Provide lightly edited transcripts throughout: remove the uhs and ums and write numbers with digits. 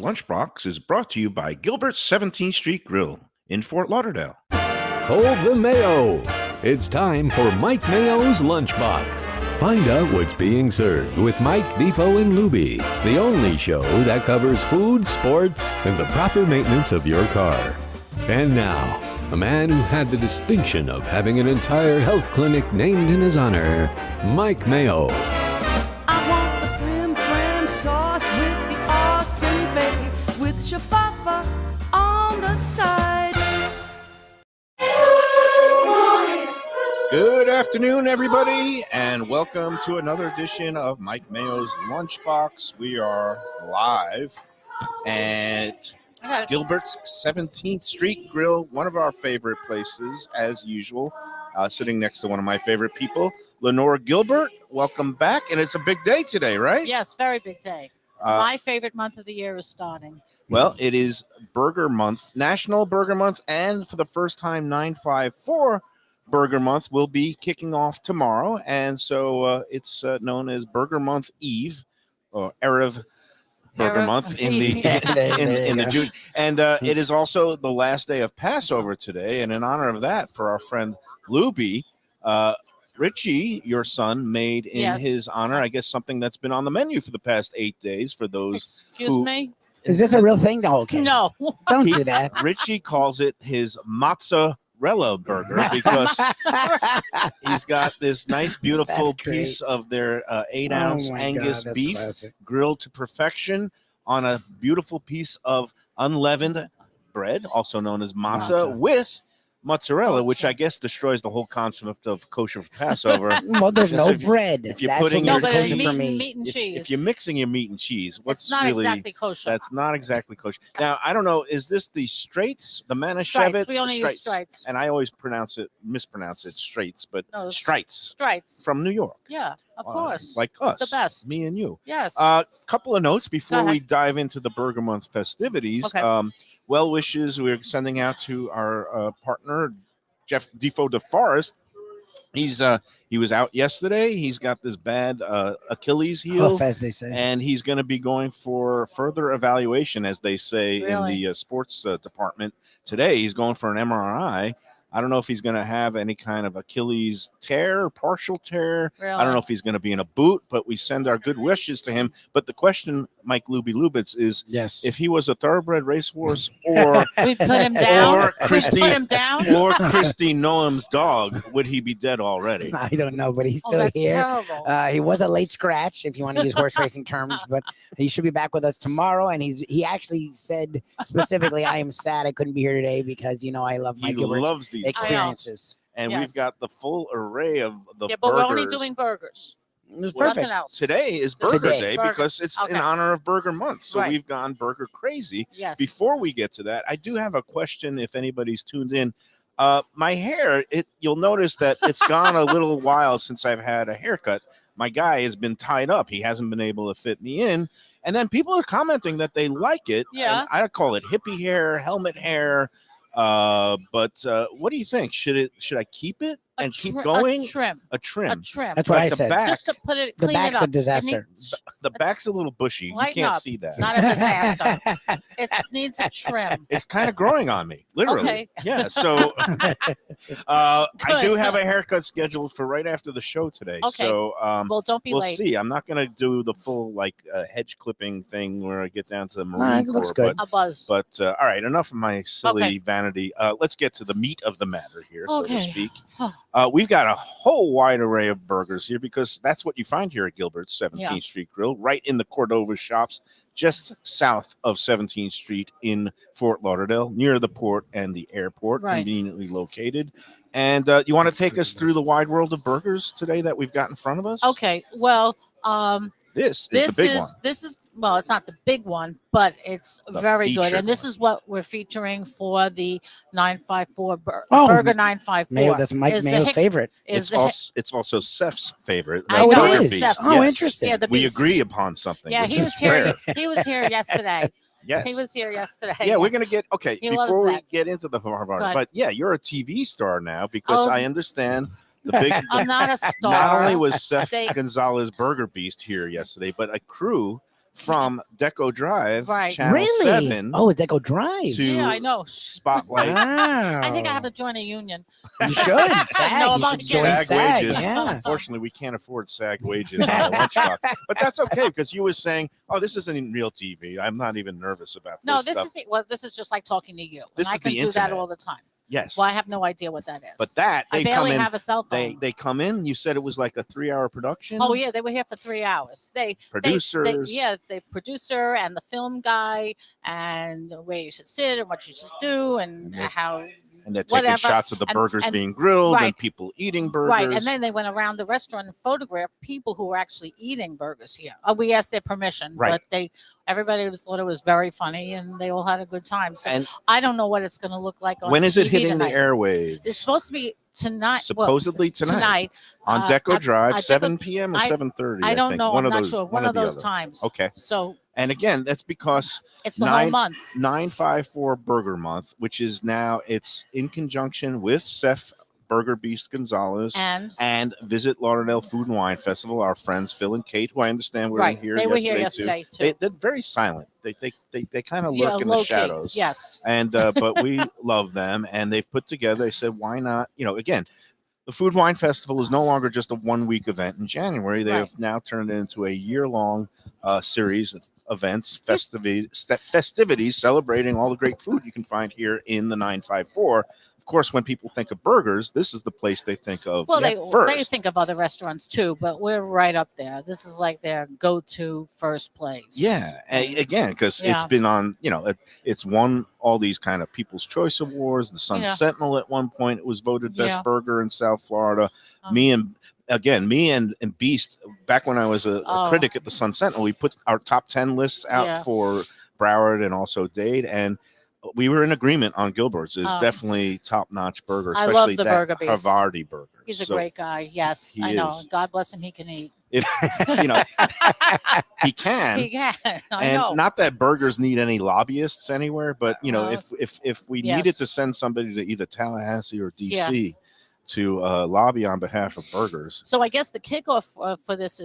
Lunchbox is brought to you by Gilbert's 17th Street Grill in Fort Lauderdale. Hold the Mayo. It's time for Mike Mayo's Lunchbox. Find out what's being served with Mike, Defoe, and Lubie, the only show that covers food, sports, and the proper maintenance of your car. And now, a man who had the distinction of having an entire health clinic named in his honor, Mike Mayo. I want the flim flam sauce with the awesome veggie with shafafa on the side. Good afternoon, everybody, and welcome to another edition of Mike Mayo's Lunchbox. We are live at Gilbert's 17th Street Grill, one of our favorite places, as usual, sitting next to one of my favorite people, Lenore Gilbert. Welcome back, and it's a big day today, right? Yes, very big day. So my favorite month of the year is starting. Well, it is Burger Month, National Burger Month, and for the first time, 954 Burger Month will be kicking off tomorrow, and so it's known as Burger Month Eve, or Erev Burger Month in the in the Jewish, and it is also the last day of Passover today. And in honor of that, for our friend Lubie, Richie, your son, made in his honor, I guess, something that's been on the menu for the past 8 days. For those, Excuse me. Is this a real thing? No, okay. No, Don't do that. Richie calls it his mozzarella burger because he's got this nice, beautiful piece of their 8-ounce Angus beef grilled to perfection on a beautiful piece of unleavened bread, also known as matzah, with mozzarella, which I guess destroys the whole concept of kosher for Passover. Well, there's no bread. If you're putting your meat and cheese. If you're mixing your meat and cheese, what's not really exactly kosher? That's not exactly kosher. Now, I don't know. Is this the Straits, the Manischewitz? We only use Straits. And I always mispronounce it Straits, but No, Straits Straits. from New York. Yeah, of course. Like us. The best. Me and you. Yes. Couple of notes before we dive into the Burger Month festivities. Okay. Well wishes we're sending out to our partner, Jeff Defoe DeForest. He was out yesterday. He's got this bad Achilles heel, as they say, and he's going to be going for further evaluation, as they say in the sports department today. He's going for an MRI. I don't know if he's going to have any kind of Achilles tear, partial tear. Really? I don't know if he's going to be in a boot, but we send our good wishes to him. But the question, Mike Lubie Lubitz, is if he was a thoroughbred racehorse or we put him down, or Christy Noem's dog, would he be dead already? I don't know, but he's still here. He was a late scratch, if you want to use horse racing terms, but he should be back with us tomorrow. And he actually said specifically, "I am sad I couldn't be here today because I love my Gilbert's experiences." And we've got the full array of the burgers. But we're only doing burgers. It was perfect. Today is Burger Day because it's in honor of Burger Month. So we've gone burger crazy. Yes. Before we get to that, I do have a question if anybody's tuned in. My hair, you'll notice that it's gone a little while since I've had a haircut. My guy has been tied up. He hasn't been able to fit me in. And then people are commenting that they like it. Yeah. And I call it hippie hair, helmet hair. But what do you think? Should I keep it and keep going? A trim. That's what I said. Just to put it, the back's a disaster. The back's a little bushy. You can't see that. Not a disaster. It needs a trim. It's kind of growing on me, literally. Okay. Yeah. So I do have a haircut scheduled for right after the show today. Okay. So well, don't be late. We'll see. I'm not going to do the full hedge clipping thing where I get down to the marine. It looks good. A buzz. But all right, enough of my silly vanity. Let's get to the meat of the matter here, so to speak. We've got a whole wide array of burgers here because that's what you find here at Gilbert's 17th Street Grill, right in the Cordova shops, just south of 17th Street in Fort Lauderdale, near the port and the airport, conveniently located. And you want to take us through the wide world of burgers today that we've got in front of us? Okay. Well, this is the big one. This is well, it's not the big one, but it's very good. And this is what we're featuring for the 954 Burger 954. Mayo, that's Mike Mayo's favorite. It's also Seth's favorite. Oh, it is. Oh, interesting. Yeah, we agree upon something. Yeah, he was here. He was here yesterday. Yes. He was here yesterday. Yeah, we're going to get, before we get into the Harvard, but yeah, you're a TV star now because I understand the big. I'm not a star. Not only was Seth Gonzalez Burger Beast here yesterday, but a crew from Deco Drive, Right. Channel Really? 7. Oh, it's Deco Drive. To Yeah, I know. Spotlight. Wow. I think I have to join a union. You should. SAG. No, You I'm should join kidding. SAG. wages. Yeah. Unfortunately, we can't afford SAG wages on a lunchbox. But that's okay because you were saying, "Oh, this isn't even real TV. I'm not even nervous about No, this stuff." this is just like talking to you. This and I is the can do that internet. all the time. Yes. Well, I have no idea what that is. But that I they barely come in. have a cell phone. They come in. You said it was like a 3-hour production. Oh yeah, they were here for 3 hours. Producers. The producer and the film guy, and where you should sit and what you should do, and how. And they're taking whatever. shots of the And- burgers and- being grilled right. and people eating burgers. Right, and then they went around the restaurant and photographed people who were actually eating burgers here. We asked their permission, Right. but everybody thought it was very funny, and they all had a good time. So And I don't know what it's going to look like on when is it TV hitting tonight. the airwaves? It's supposed to be tonight. Supposedly tonight. On Deco Drive, 7 p.m. or 7:30. I don't think. know. One I'm of not those, sure. One or of the those other. times. Okay. So And again, that's because it's the whole month. 954 Burger Month, which is now it's in conjunction with Chef Burger Beast Gonzalez And Visit Lauderdale Food and Wine Festival. Our friends Phil and Kate, who I understand were right, in here they yesterday, were here yesterday too. They're very silent. They kind of lurk in low the key. shadows. Yes. And but we love them, and they've put together. They said, why not? Again, the Food Wine Festival is no longer just a 1-week event in January. They have now turned it into a year-long series of events, festivities celebrating all the great food you can find here in the 954. Of course, when people think of burgers, this is the place they think of Well, first. they think of other restaurants too, but we're right up there. This is like their go-to first place. Yeah, again, because it's Yeah. been on, it's won all these kind of People's Choice Awards. The Sun Yeah. Sentinel at one point, it was voted best Yeah. burger in South Florida. Um, Me and Beast, back when I was a critic at the Sun Sentinel, we put our top 10 lists out Yeah. for Broward and also Dade, and we were in agreement on Gilbert's is definitely top-notch burger, I love especially the that Burger Beast. Havarti burger. He's a So great guy. Yes, he I know. is. God bless him. He can eat. If he can. He can. I And know. not that burgers need any lobbyists anywhere, but if we needed yes. to send somebody to either Tallahassee or DC to lobby on behalf of burgers, So I guess the kickoff for this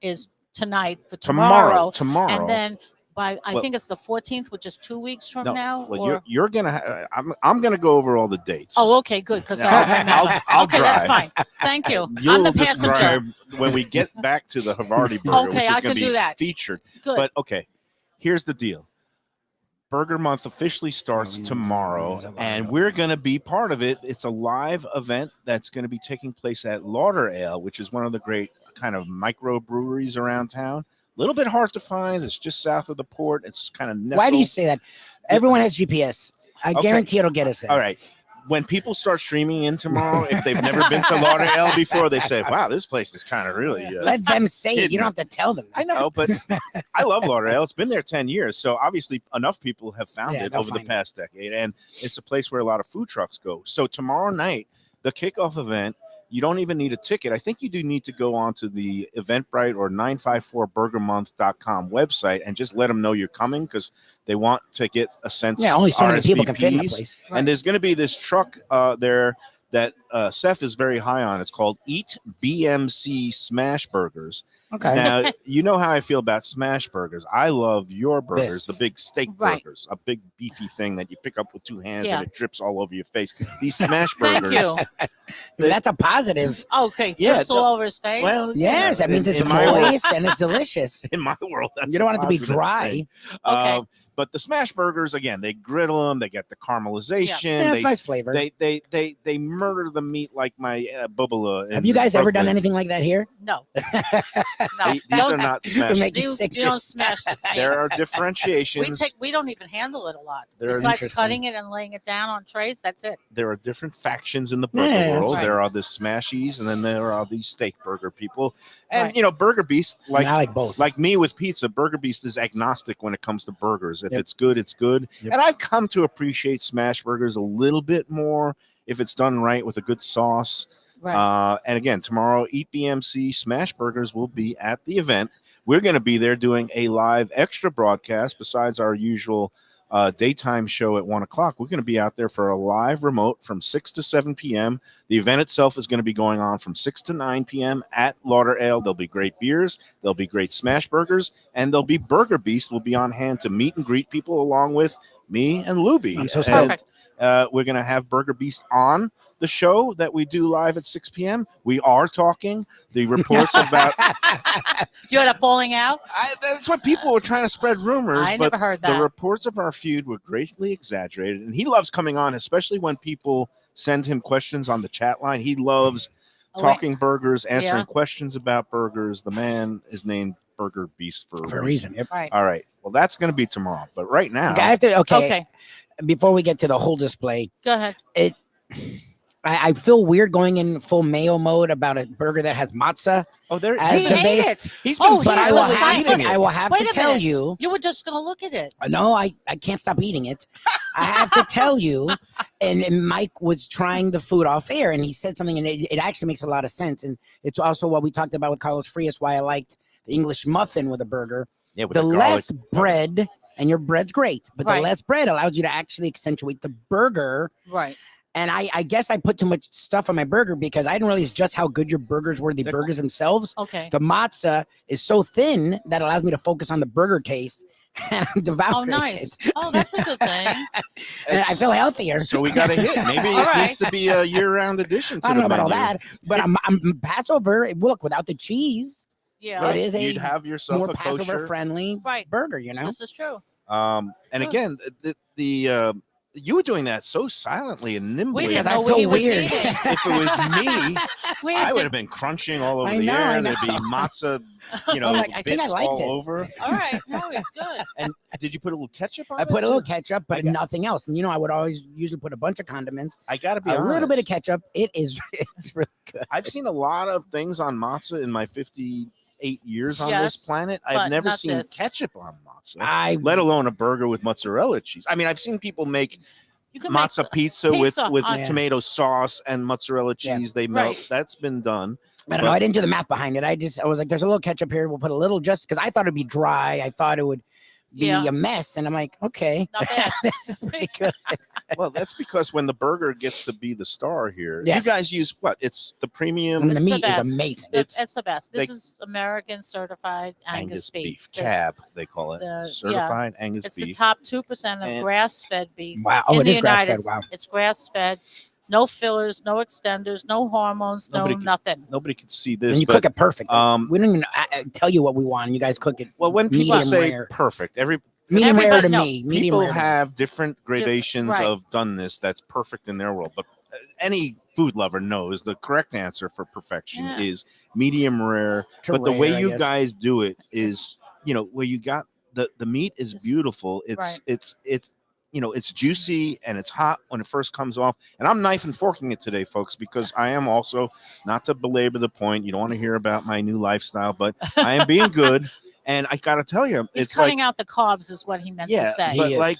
is tonight for tomorrow, tomorrow, and then I Well- think it's the 14th, which is 2 weeks from now. well, or... you're gonna. I'm gonna go over all the dates. Oh, okay, good. Because I'll okay, that's drive. fine. Thank you. I'm You'll the passenger. describe when we get back to the Havarti burger, Okay, which is I going can to do be that. featured. Good. But okay, here's the deal. Burger Month officially starts tomorrow, and we're going to be part of it. It's a live event that's going to be taking place at Lauderdale, which is one of the great kind of micro breweries around town. A little bit hard to find. It's just south of the port. It's kind of nestled. Why do you say that? Everyone has GPS. I Okay. guarantee it'll get us there. All right. When people start streaming in tomorrow, if they've never been to Lauderdale before, they say, wow, this place is kind of really Let them say it. You don't have to tell them. I know, but I love Lauderdale. It's been there 10 years. So obviously enough people have found Yeah, it they'll over the find it. past decade. And it's a place where a lot of food trucks go. So tomorrow night, the kickoff event, you don't even need a ticket. I think you do need to go onto the Eventbrite or 954burgermonth.com website and just let them know you're coming because they want to get a sense. Yeah, only so many people can fit in that RSVPs. place. And there's going to be this truck there that Seth is very high on. It's called Eat BMC Smash Burgers. Okay. Now, you know how I feel about smash burgers. I love your burgers, This. the big steak Right. burgers, a big beefy thing that you pick up with 2 hands Yeah. and it drips all over your face. These smash Thank burgers. you. That's a positive. Okay, Yeah, just all over his face. Well, Yes, that means it's in my world, moist and it's delicious. in my world, that's You don't a want it to be positive dry. thing. Okay. But the smash burgers, again, they griddle them. They get the caramelization. Yeah, it's nice flavor. They murder the meat like my bubala. Have you guys ever done anything like that here? no, no. These are not smash. Make you You, sick you don't yourself. smash the steak. There are differentiations. We don't even handle it a lot. They're Besides interesting. cutting it and laying it down on trays, that's it. There are different factions in the burger Yeah, that's world. right. There are the smashies, and then there are these steak burger people. And Right. Burger Beast, I like both. like me with pizza, Burger Beast is agnostic when it comes to burgers. If Yep. it's good, it's good. Yep. And I've come to appreciate smash burgers a little bit more if it's done right with a good sauce. Right. And again, tomorrow, Eat BMC Smash Burgers will be at the event. We're going to be there doing a live extra broadcast besides our usual daytime show at 1 o'clock. We're going to be out there for a live remote from 6 to 7 p.m. The event itself is going to be going on from 6 to 9 p.m. at Lauderdale. There'll be great beers. There'll be great smash burgers. And there'll be Burger Beast will be on hand to meet and greet people along with me and Lubie. I'm so Perfect. We're going to have Burger Beast on the show that we do live at 6 p.m. We are talking. The reports about... You're not falling out? That's what people were trying to spread rumors. I but never heard that. The reports of our feud were greatly exaggerated. And he loves coming on, especially when people send him questions on the chat line. He loves talking burgers, answering questions about burgers. The man is named Burger Beast for a reason. Yep. Right. All right. Well, that's going to be tomorrow. But right now... I have to, Okay. Before we get to the whole display, Go ahead. I feel weird going in full Mayo mode about a burger that has matzah. Oh, there As He the ate base. it. He's been Oh, But I he's will really have eating to, it. I will have Wait to a tell minute. you. You were just going to look at it. No, I can't stop eating it. I have to tell you, and Mike was trying the food off air, and he said something, and it actually makes a lot of sense. And it's also what we talked about with Carlos Frias, why I liked the English muffin with a burger. Yeah, with The garlic. less bread, and your bread's great, but Right. the less bread allows you to actually accentuate the burger. Right. And I guess I put too much stuff on my burger because I didn't realize just how good your burgers were, the burgers themselves. Okay. The matzah is so thin that allows me to focus on the burger taste, and I'm devouring Oh, nice. it. Oh, that's a good thing. And I feel healthier. So we got a hit. Maybe All it right. needs to be a year-round addition to I don't know the about all menu. that, but I'm Passover. Look, without the cheese, Yeah. it is a You'd have yourself more a kosher. Passover-friendly Right. burger. You know, This is true. And Good. again, the you were doing that so silently and nimbly. We didn't I know feel what he was weird. eating. If it was me, We I would have been crunching all over I the know, air. I And there'd be know. matzah, I'm like, I think I bits like all this. over. All right. No, it's good. And did you put a little ketchup on I it? put a little too? ketchup, but nothing else. And I would always usually put a bunch of condiments, I got to be a honest. little bit of ketchup. It's really good. I've seen a lot of things on matzah in my 58 years on Yes, this planet. but I've never not seen this. ketchup on matzah, let alone a burger with mozzarella cheese. I mean, I've seen people make You can matzah make pizza pizza with on- tomato sauce and mozzarella cheese. They melt. Right. That's been done. I don't know. I didn't do the math behind it. I was like, there's a little ketchup here. We'll put a little just because I thought it'd be dry. I thought it would be Yeah. a mess. And I'm like, okay, Not bad. this is pretty good. Well, that's because when the burger gets to be the star here, Yes. you guys use what? It's the premium And the It's the meat is best. amazing. It's the best. This they- is American certified Angus beef. This- cab. They call it the- certified Angus It's the beef. top 2% of And- grass-fed beef. Wow. Oh, in it the is grass-fed. United Wow. It's grass-fed, no fillers, no extenders, no hormones, Nobody no can- nothing. Nobody can see this. And you but, cook it perfect. um, We don't even tell you what we want. And you guys cook it. Well, when people medium say rare. perfect, Medium rare everybody- to no, me. Medium people rare. to me. have different gradations right. of doneness that's perfect in their world. But any food lover knows the correct answer for perfection Yeah. is medium rare. To But the way rare, I you guess. guys do it is, where you got the meat is Just- beautiful. right. It's it's juicy and it's hot when it first comes off. And I'm knife and forking it today, folks, because I am also, not to belabor the point, you don't want to hear about my new lifestyle, but I am being good. And I got to tell you, He's it's like, cutting out the carbs is what he meant to say. but He is. like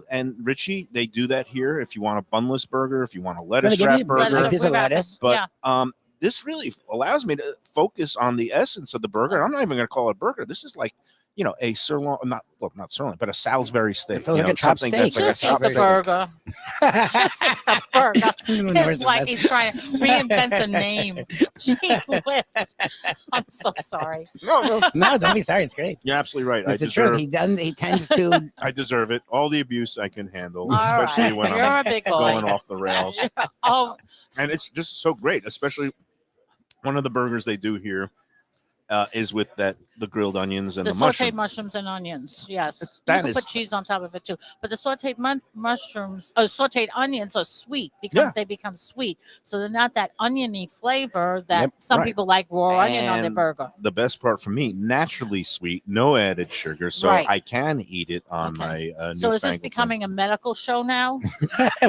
and Richie, they do that here. If you want a bunless burger, if you want a Gonna lettuce give wrap you burger, a piece of lettuce. but yeah. this really allows me to focus on the essence of the burger. I'm not even going to call it burger. This is like a sirloin, not sirloin, but a Salisbury steak. It feels like a chopped something steak. that's like a Just eat chopped the steak. burger. Just eat the burger. Where's It's the like best? he's trying to reinvent the name. Gee whiz. I'm so sorry. No, No, don't be sorry. It's great. you're absolutely right. It's the truth. He doesn't. He tends to. I deserve it. All the abuse I can handle, All especially right. when You're I'm a big boy. going off the rails. Oh, And it's just so great, especially one of the burgers they do here is with the grilled onions and the the sauteed mushroom. mushrooms and onions. Yes. that You can is- put cheese on top of it too. But the sauteed sauteed onions are sweet Yeah. they become sweet. So they're not that oniony flavor that Yep, some right. people like raw onion on their And burger. The best part for me, naturally sweet, no added sugar, so Right. I can eat it on Okay. my So is this newfangled becoming a medical show now?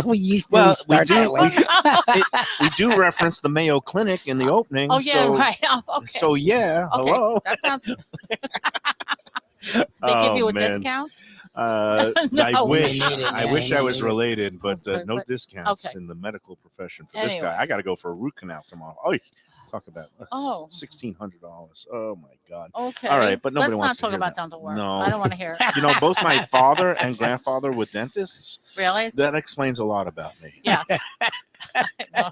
We used to Well, we start do- that way. thing. We do reference the Mayo Clinic in the opening. Oh yeah, so, right. Oh, okay. So yeah, Okay. hello. That sounds. They give Oh, you a man. discount. No. I wish They need it, I yeah, wish they I need was it. related, but no But- discounts okay. in the medical profession for Anyway. this guy. I got to go for a root canal tomorrow. Oh, talk about $1,600. Oh my God. Okay. All right, but nobody Let's wants not to talk hear about that. dental work. No. I don't want to hear it. You know, both my father and grandfather were dentists. Really? That explains a lot about me. Yes. No.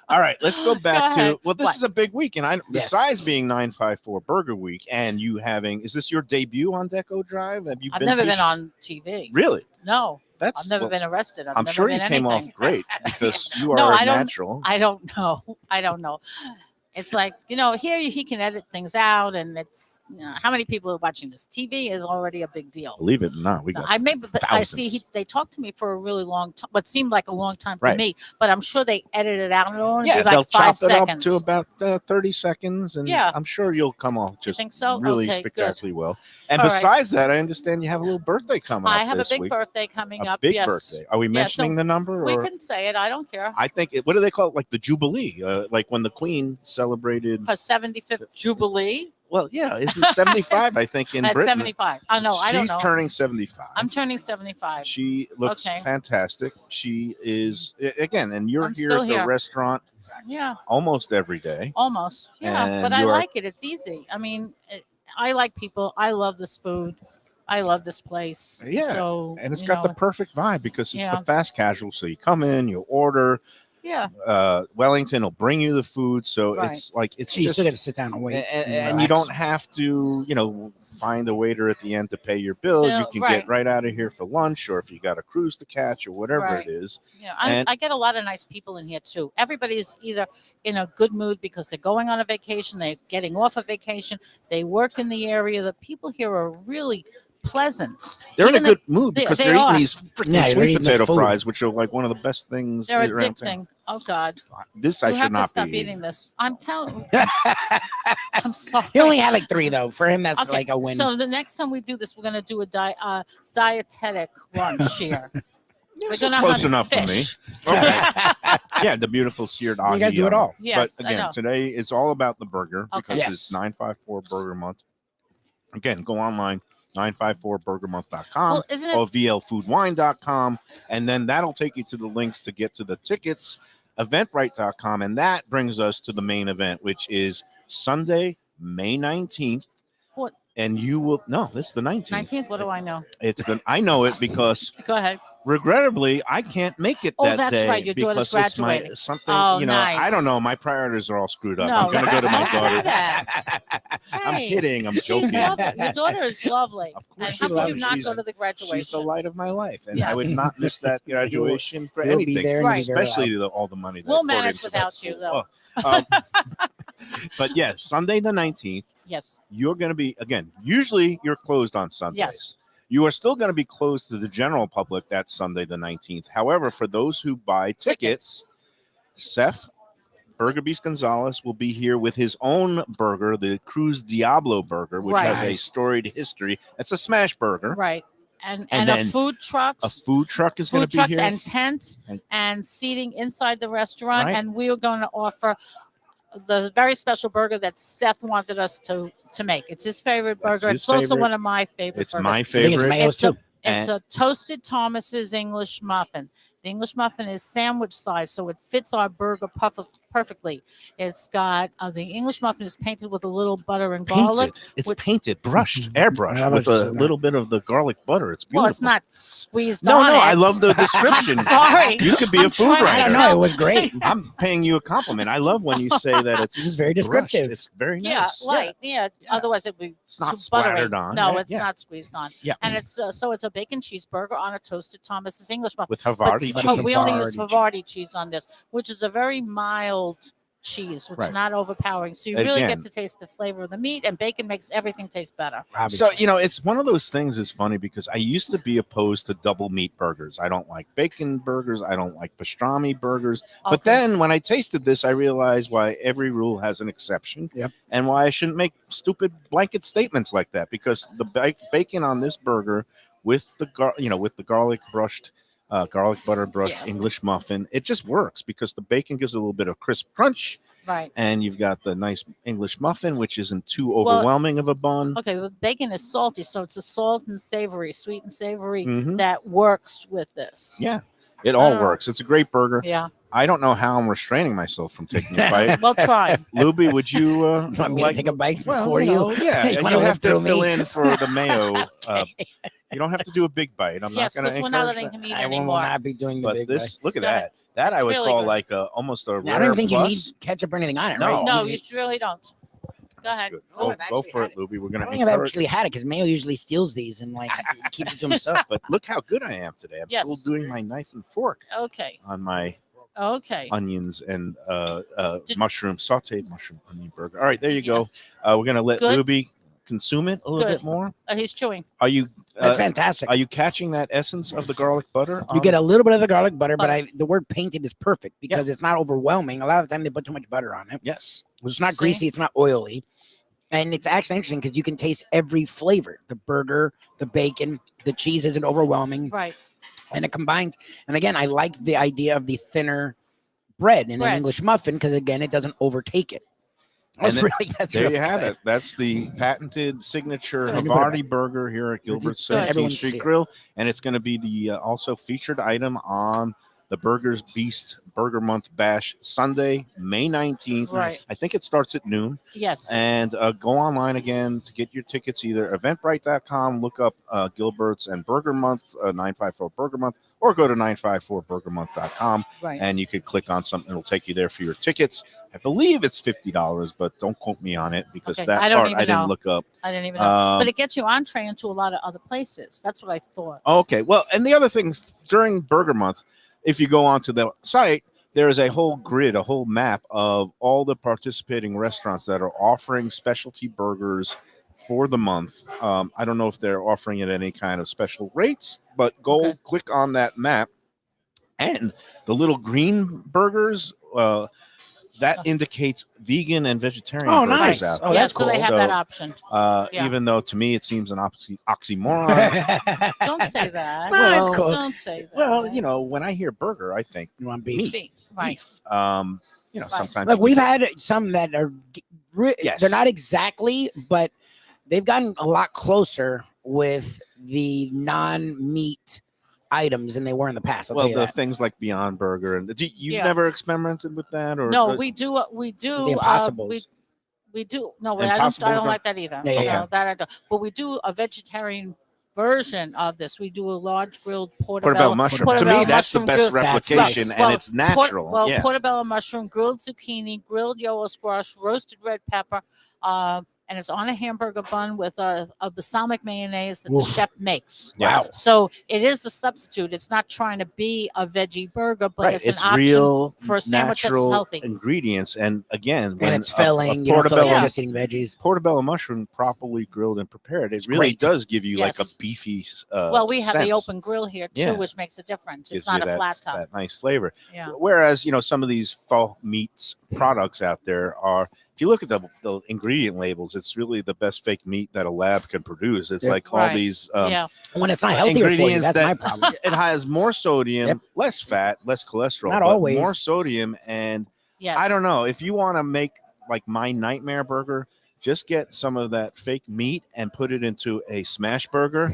All right, let's go back Go to ahead. well, this What? is a big week, and Yes. besides being 954 Burger Week, and you having is this your debut on Deco Drive? Have you I've been never been featured? on TV. Really? No, That's I've never well, been arrested. I've I'm never sure been you came anything. off great because you are No, a I don't- natural. I don't know. I don't know. It's like, here he can edit things out, and it's how many people are watching this? TV is already a big deal. Believe it or not, we got I see they talked to me for a really long time, what seemed like a long time to Right. me, but I'm sure they edited it out and it'll only yeah, be they'll like 5 chop it seconds. up to about 30 seconds, and Yeah. I'm sure you'll come off You just think so? really Okay, good. spectacularly well. And All right. besides that, I understand you have a little birthday coming I up have a this big week. birthday coming A up. big Yes. birthday. Are we Yeah, mentioning so the number? We Or? can say it. I don't care. I think what do they call it? Like the Jubilee, like when the Queen celebrated. Her 75th Jubilee Well, yeah, isn't 75? I think in at Britain. 75. Oh, no, I don't know. She's turning 75. I'm turning 75. She looks Okay. fantastic. She is again, and you're I'm here still at the here. restaurant Yeah, almost every day. almost. Yeah, And but I you are- like it. It's easy. I mean, I like people. I love this food. I love this place. Yeah, So, And it's got the perfect vibe because it's Yeah. the fast casual. So you come in, you order. yeah. Wellington will bring you the food, so Right. it's like it's You just still got to sit down and wait. and you don't have to, find a waiter at the end to pay your bill. No, You can right. get right out of here for lunch, or if you got a cruise to catch, or whatever Right. it is. Yeah, And- I get a lot of nice people in here too. Everybody's either in a good mood because they're going on a vacation, they're getting off a vacation, they work in the area. The people here are really pleasant. They're in a Even good mood they- because they they're eating are. these freaking Yeah, they're sweet eating this potato food. fries, which are like one of the best things They're around town. addicting. Oh God, This I you should have to not stop be eating this. I'm telling. I'm sorry. He only had like 3 though. For him, that's Okay, like a win. So the next time we do this, we're gonna do a dietetic lunch here. Yeah, We're so gonna close hunt enough for me. fish. Okay. Yeah, the beautiful seared ahi. You gotta do it all. Yes, but I again, know. today it's all about the burger Okay. because Yes. it's 954 Burger Month. Again, go online, 954burgermonth.com Well, isn't or it? vlfoodwine.com, and then that'll take you to the links to get to the tickets, eventbrite.com, and that brings us to the main event, which is Sunday, May 19th. What? And you will this is the 19th. 19th. What do I know? I know it because Go ahead. regrettably I can't make it Oh, that that's day right, your daughter's because it's graduating. something, Oh, I nice. don't know, my priorities are all screwed up. No, I'm gonna go to my don't say daughter. that. I'm Hey, kidding. I'm She's joking. lovely. Your daughter is lovely. Of course And she how could loves- you not she's- go to the graduation? She's the light of my life, and I Yes. would not miss that graduation for He'll anything. be there, and Right. he'll be very Especially loud. all the money. That We'll I poured manage into without that you, school. though. Oh, but yeah, Sunday the 19th, Yes. you're going to be again. Usually, you're closed on Sundays. Yes. You are still going to be closed to the general public that Sunday the 19th. However, for those who buy tickets, Seth Burger Beast Gonzalez will be here with his own burger, the Cruz Diablo burger, which has a Right. storied history. It's a smash burger. Right. And And a then food trucks. A food truck is going Food to be trucks here. and tents And- and seating inside the restaurant. Right. And we are going to offer the very special burger that Seth wanted us to make. It's his favorite That's burger. his It's also favorite. one of my favorite It's burgers. my I think it's favorite. Mayo's It's a, too. it's a toasted Thomas's English muffin. The English muffin is sandwich size, so it fits our burger perfectly. It's got the English muffin is painted with a little butter and garlic. Painted. It's with- painted, brushed, airbrushed How with about a you say that? little bit of the garlic butter. It's beautiful. Well, it's not squeezed No, on no, it. I love the description. I'm sorry. You could be a I'm food trying- I writer. don't know. It was great. I'm paying you a compliment. I love when you say that it's This is very brushed. descriptive. It's very Yeah, nice. light. Yeah. Otherwise, it'd be It's not too buttery. splattered on, No, right? it's Yeah. not squeezed on. Yeah. And it's so it's a bacon cheeseburger on a toasted Thomas's English muffin. With But Havarti cheese. we only use Havarti Havarti cheese on this, which is a very mild cheese, which Right. is not overpowering. So you really Again. get to taste the flavor of the meat, and bacon makes everything taste better. So, Obviously. it's one of those things is funny because I used to be opposed to double meat burgers. I don't like bacon burgers. I don't like pastrami burgers. But Okay. then when I tasted this, I realized why every rule has an exception. Yep. And why I shouldn't make stupid blanket statements like that, because the bacon on this burger with the garlic brushed, garlic butter brushed Yeah. English muffin, it just works because the bacon gives a little bit of crisp crunch. Right. and you've got the nice English muffin, which isn't too Well, overwhelming of a bun. Okay, but bacon is salty, so it's a salt and savory, sweet and savory Mhm. that works with this. Yeah, it all Oh. works. It's a great burger. Yeah. I don't know how I'm restraining myself from taking a bite. Well, try. Lubie, would you Want me to take a bite well, for you? Yeah, You and wanna you have live to through fill me? in for the mayo. You don't have to do a big bite. I'm Yes, not going because to we're not encourage letting that. him eat I will anymore. not be doing the But big this, look at Go ahead. that. That I It's would really call good. like almost a I rare don't even think you need plus. ketchup or anything on it, No. right? No, You you just- really don't. Go That's ahead. good. Oh, Go, I've go actually for had it, Lubie. We're I going don't to think I've encourage actually had it because Mayo usually steals these and like keeps it to himself. But look how good I am today. I'm Yes. still doing my knife and fork Okay. on my Okay. onions and Did- mushroom, sauteed mushroom onion burger. All right, there you go. Yes. We're going to let Good. Lubie consume it a little Good. bit more. He's chewing. Are you That's fantastic. are you catching that essence of the garlic butter? You get a little bit of the garlic butter, but Butter. the word painted is perfect because it's not overwhelming. A lot of the time they put too much butter on it. yes. It's not See? greasy, it's not oily. And it's actually interesting because you can taste every flavor. The burger, the bacon, the cheese isn't overwhelming. Right. And it combines. And again, I like the idea of the thinner bread in an Bread. English muffin because again, it doesn't overtake it. And then That's There really you have good. it. That's the patented signature Good. Havarti burger here at Gilbert's Good. 17th Everyone Street see it. Grill, and it's going to be the also featured item on the Burgers Beast Burger Month Bash Sunday, May 19th. Right. I think it starts at noon. Yes. And go online again to get your tickets, either eventbrite.com, look up Gilbert's and Burger Month, 954 Burger Month, or go to 954burgermonth.com Right. and you could click on something. It'll take you there for your tickets. I believe it's $50, but don't quote me on it because Okay, that I don't part even I didn't know. look up. I didn't even know. Um, But it gets you entree into a lot of other places. That's what I thought. Okay. Well, and the other things during Burger Month, if you go onto the site, there is a whole grid, a whole map of all the participating restaurants that are offering specialty burgers for the month. I don't know if they're offering it any kind of special rates, but go Okay. click on that map. And the little green burgers, that indicates vegan and vegetarian Oh, burgers nice. out Oh, there. yeah, that's so they cool. have So, that option. Yeah. Even though to me it seems an oxymoron. Don't say that. No, it's cool. Don't say that. Well, you know, when I hear burger, I think You want beef? meat. Right. Beef. You know, Right. sometimes Look, you we've can- had some that are Yes. they're not exactly, but they've gotten a lot closer with the non-meat items than they were in the past. I'll well, tell you the that. things like Beyond Burger, and you've Yeah. never experimented with that, or No, we do. The Impossibles. We do. No, Impossible I don't burger? like that either. Yeah, yeah, yeah. No, that I don't. But we do a vegetarian version of this. We do a large grilled portobello portobello mushroom. portobello To me, that's the mushroom best grill- That's replication, nice. and Well, it's natural. Yeah. portobello mushroom, grilled zucchini, grilled yellow squash, roasted red pepper, and it's on a hamburger bun with a balsamic mayonnaise that Oof. the chef makes. Yeah. So it is a substitute. It's not trying to be a veggie burger, but Right. it's an It's option real, for a sandwich that's natural healthy. ingredients, and again, when And it's a filling. You don't feel like portobello you're just eating veggies. portobello mushroom properly grilled and prepared, it It's really great. does give you like a Yes. beefy. Well, we have the sense. open grill here too, Yeah. which makes a difference. Gives It's not you a flat top. that nice flavor. Yeah. Whereas, you know, some of these fall meats products out there are, if you look at the ingredient labels, it's really the best fake meat that a lab can produce. It's Yep. like all Right. these Yeah. When it's not healthier for you, ingredients that's my that problem. it has more sodium, Yep. less fat, less cholesterol, Not but always. more sodium. And Yes. I don't know, if you want to make like my nightmare burger, just get some of that fake meat and put it into a smash burger.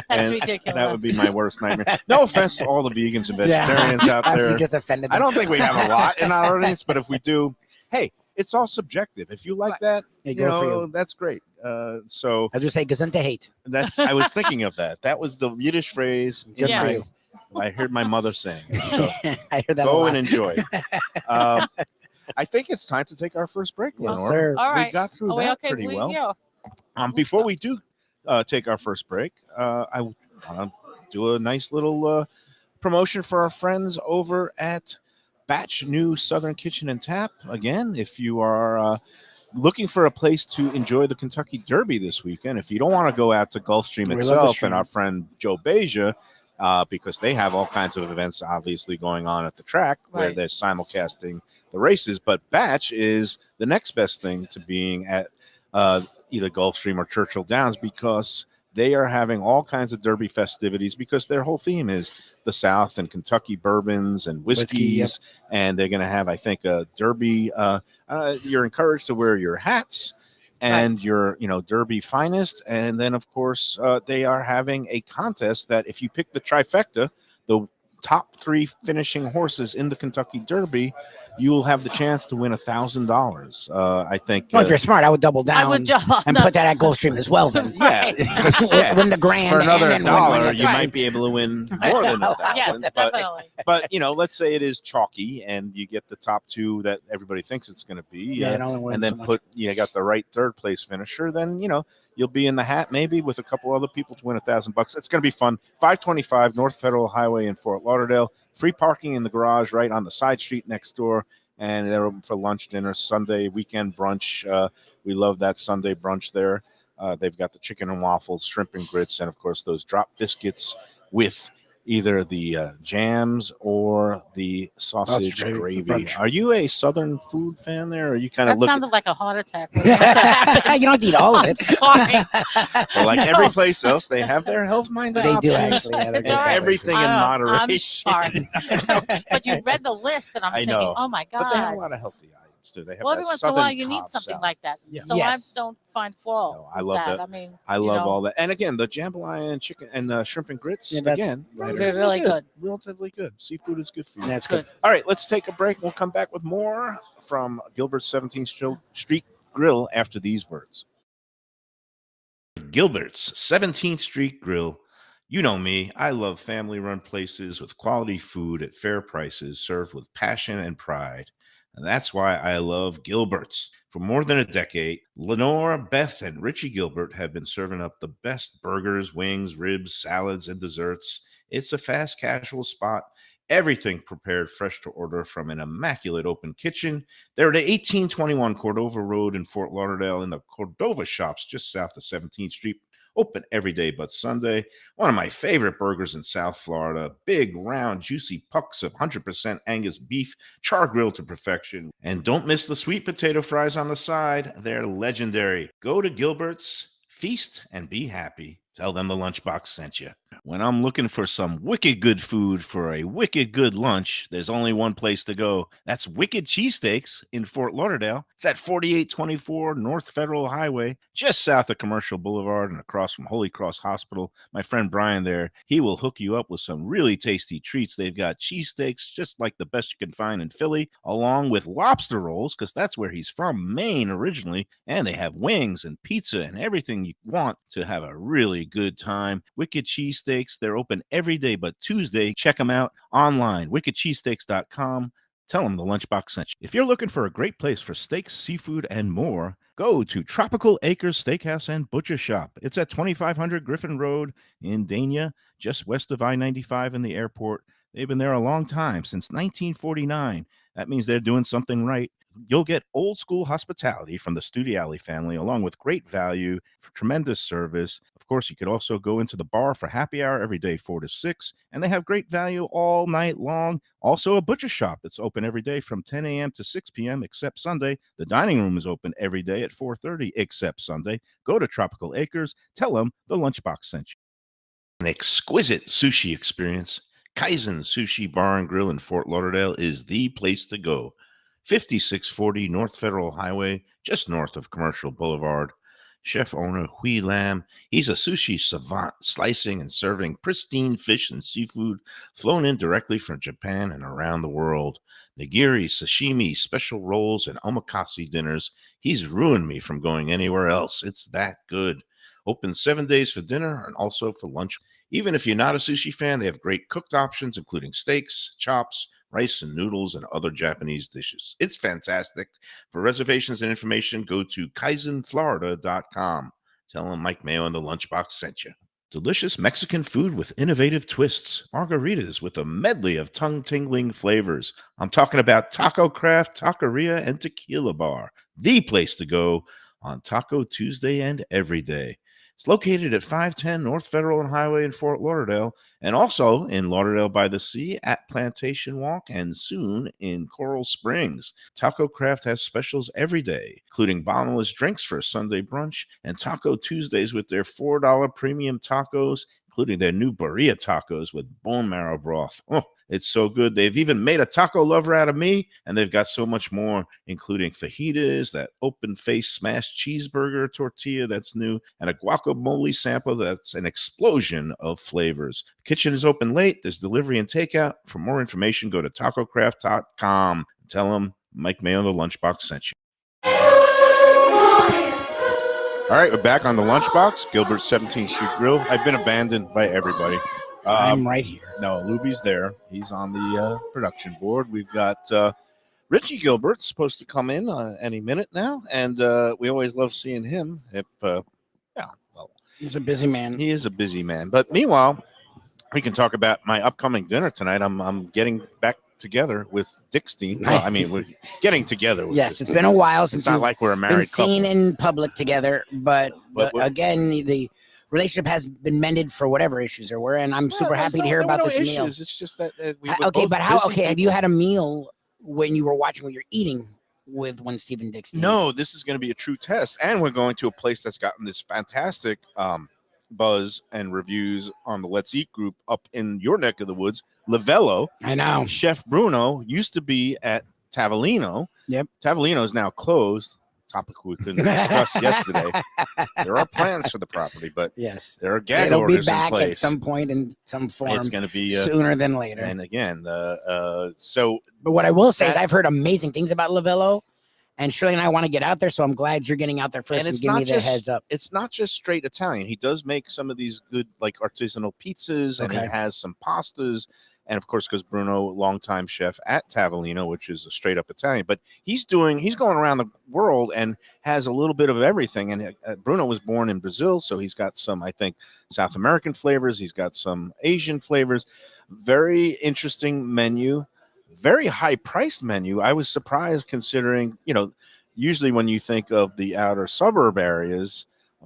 That's and ridiculous. That would be my worst nightmare. No offense to all the vegans and vegetarians out Actually, there. just offended I them. don't think we have a lot in our audience, but if we do, hey, it's all subjective. If you like Right. that, Hey, you go for know, you. that's great. So I'll just say gesundheit hate. that's I was thinking of that. That was the Yiddish phrase Good Yes. for you. I heard my mother saying. So I heard that a go lot. and enjoy. I think it's time to take our first break, Yes, Lenore. sir. All We right. got through Are we that okay? pretty well. Yeah. Before we do take our first break, I want to do a nice little promotion for our friends over at Batch New Southern Kitchen and Tap. Again, if you are looking for a place to enjoy the Kentucky Derby this weekend, if you don't want to go out to Gulfstream We love the itself stream. and our friend Joe Beja, because they have all kinds of events obviously going on at the track where Right. they're simulcasting the races, but Batch is the next best thing to being at either Gulfstream or Churchill Downs, because they are having all kinds of Derby festivities because their whole theme is the South and Kentucky bourbons and whiskeys. And they're going to have, I think, a Derby. You're encouraged to wear your hats and your, Derby finest. And then, of course, they are having a contest that if you pick the trifecta, the top 3 finishing horses in the Kentucky Derby, you will have the chance to win $1,000. I think. Well, if you're smart, I would double down and put that at Gulfstream as well. Then, win the grand for another and $1. You might be able to win more than $1,000. Yes, definitely. But let's say it is chalky, and you get the top 2 that everybody thinks it's going to be. And then you got the right third place finisher. Then you'll be in the hat maybe with a couple other people to win $1,000. It's going to be fun. 525 North Federal Highway in Fort Lauderdale. Free parking in the garage right on the side street next door. And they're open for lunch, dinner, Sunday, weekend brunch. We love that Sunday brunch there. They've got the chicken and waffles, shrimp and grits, and, of course, those drop biscuits with either the jams or the sausage gravy. Are you a Southern food fan there? Or are you kind of sounded like a heart attack. You don't eat all of it. Sorry. Well, like every place else, they have their health-minded They do options. actually. Everything in moderation. I'm sorry. But you read the list, and I'm thinking, oh, my God. But they have a lot of healthy items, too. They have every once in a while, you need something like that. Yeah. So I don't find fault. No, I love that. I mean, I love all that. And again, the jambalaya and chicken and shrimp and grits, again, they're really good. Relatively good. Seafood is good for you. That's good. All right, let's take a break. We'll come back with more from Gilbert's 17th Street Grill after these words. Gilbert's 17th Street Grill. You know me. I love family-run places with quality food at fair prices served with passion and pride. And that's why I love Gilbert's. For more than a decade, Lenore, Beth, and Richie Gilbert have been serving up the best burgers, wings, ribs, salads, and desserts. It's a fast casual spot. Everything prepared fresh to order from an immaculate open kitchen. They're at 1821 Cordova Road in Fort Lauderdale in the Cordova Shops just south of 17th Street. Open every day but Sunday. One of my favorite burgers in South Florida. Big, round, juicy pucks of 100% Angus beef, char grilled to perfection. And don't miss the sweet potato fries on the side. They're legendary. Go to Gilbert's, feast, and be happy. Tell them the Lunchbox sent you. When I'm looking for some wicked good food for a wicked good lunch, there's only one place to go. That's Wicked Cheesesteaks in Fort Lauderdale. It's at 4824 North Federal Highway, just south of Commercial Boulevard and across from Holy Cross Hospital. My friend Brian there, he will hook you up with some really tasty treats. They've got cheesesteaks just like the best you can find in Philly, along with lobster rolls, because that's where he's from, Maine originally. And they have wings and pizza and everything you want to have a really good time. Wicked Cheesesteaks, they're open every day but Tuesday. Check them out online, wickedcheesesteaks.com. Tell them the Lunchbox sent you. If you're looking for a great place for steaks, seafood, and more, go to Tropical Acres Steakhouse and Butcher Shop. It's at 2500 Griffin Road in Dania, just west of I-95 and the airport. They've been there a long time, since 1949. That means they're doing something right. You'll get old school hospitality from the Studiali family, along with great value, tremendous service. Of course, you could also go into the bar for happy hour every day, 4 to 6, and they have great value all night long. Also, a butcher shop that's open every day from 10 a.m. to 6 p.m. except Sunday. The dining room is open every day at 4:30 except Sunday. Go to Tropical Acres. Tell them the Lunchbox sent you. An exquisite sushi experience. Kaizen Sushi Bar and Grill in Fort Lauderdale is the place to go. 5640 North Federal Highway, just north of Commercial Boulevard. Chef owner Hui Lam, he's a sushi savant, slicing and serving pristine fish and seafood flown in directly from Japan and around the world. Nigiri, sashimi, special rolls, and omakase dinners. He's ruined me from going anywhere else. It's that good. Open 7 days for dinner and also for lunch. Even if you're not a sushi fan, they have great cooked options, including steaks, chops, rice and noodles, and other Japanese dishes. It's fantastic. For reservations and information, go to kaizenflorida.com. Tell them Mike Mayo and the Lunchbox sent you. Delicious Mexican food with innovative twists. Margaritas with a medley of tongue-tingling flavors. I'm talking about Taco Craft, Taqueria, and Tequila Bar. The place to go on Taco Tuesday and every day. It's located at 510 North Federal and Highway in Fort Lauderdale, and also in Lauderdale by the Sea at Plantation Walk, and soon in Coral Springs. Taco Craft has specials every day, including bottomless drinks for Sunday brunch and Taco Tuesdays with their $4 premium tacos, including their new burrito tacos with bone marrow broth. Oh, it's so good. They've even made a taco lover out of me, and they've got so much more, including fajitas, that open-faced smashed cheeseburger tortilla that's new, and a guacamole sample that's an explosion of flavors. The kitchen is open late. There's delivery and takeout. For more information, go to tacocraft.com. Tell them Mike Mayo, the Lunchbox, sent you. All right, we're back on the Lunchbox, Gilbert 17th Street Grill. I've been abandoned by everybody. I'm right here. No, Lubie's there. He's on the production board. We've got Richie Gilbert supposed to come in any minute now, and we always love seeing him. He's a busy man. He is a busy man. But meanwhile, we can talk about my upcoming dinner tonight. I'm getting back together with Dickstein. Well, I mean, we're getting together. With Yes, it's been a while since it's not like we're a married been seen couple. in public together, but again, the relationship has been mended for whatever issues there were, and I'm super happy to hear about this meal. It's just that we were Okay, both but how? busy Okay, have people. you had a meal when you were watching what you're eating with one Stephen Dickstein? No, this is going to be a true test, and we're going to a place that's gotten this fantastic buzz and reviews on the Let's Eat group up in your neck of the woods, Livello. I know. Chef Bruno used to be at Tavolino. Yep. Tavolino is now closed. Topic we couldn't discuss yesterday. There are plans for the property, but Yes, there are gag it'll be orders in back place. at some point in some form. It's going to be sooner than later. And again, But what I will say is I've heard amazing things about Livello, and Shirley and I want to get out there, so I'm glad you're getting out there first and give me the heads up. It's not just straight Italian. He does make some of these good, like, artisanal pizzas, and he has some pastas. And of course, because Bruno, longtime chef at Tavolino, which is a straight up Italian, but he's going around the world and has a little bit of everything. And Bruno was born in Brazil, so he's got some, I think, South American flavors. He's got some Asian flavors. Very interesting menu. Very high priced menu. I was surprised considering, usually when you think of the outer suburb areas,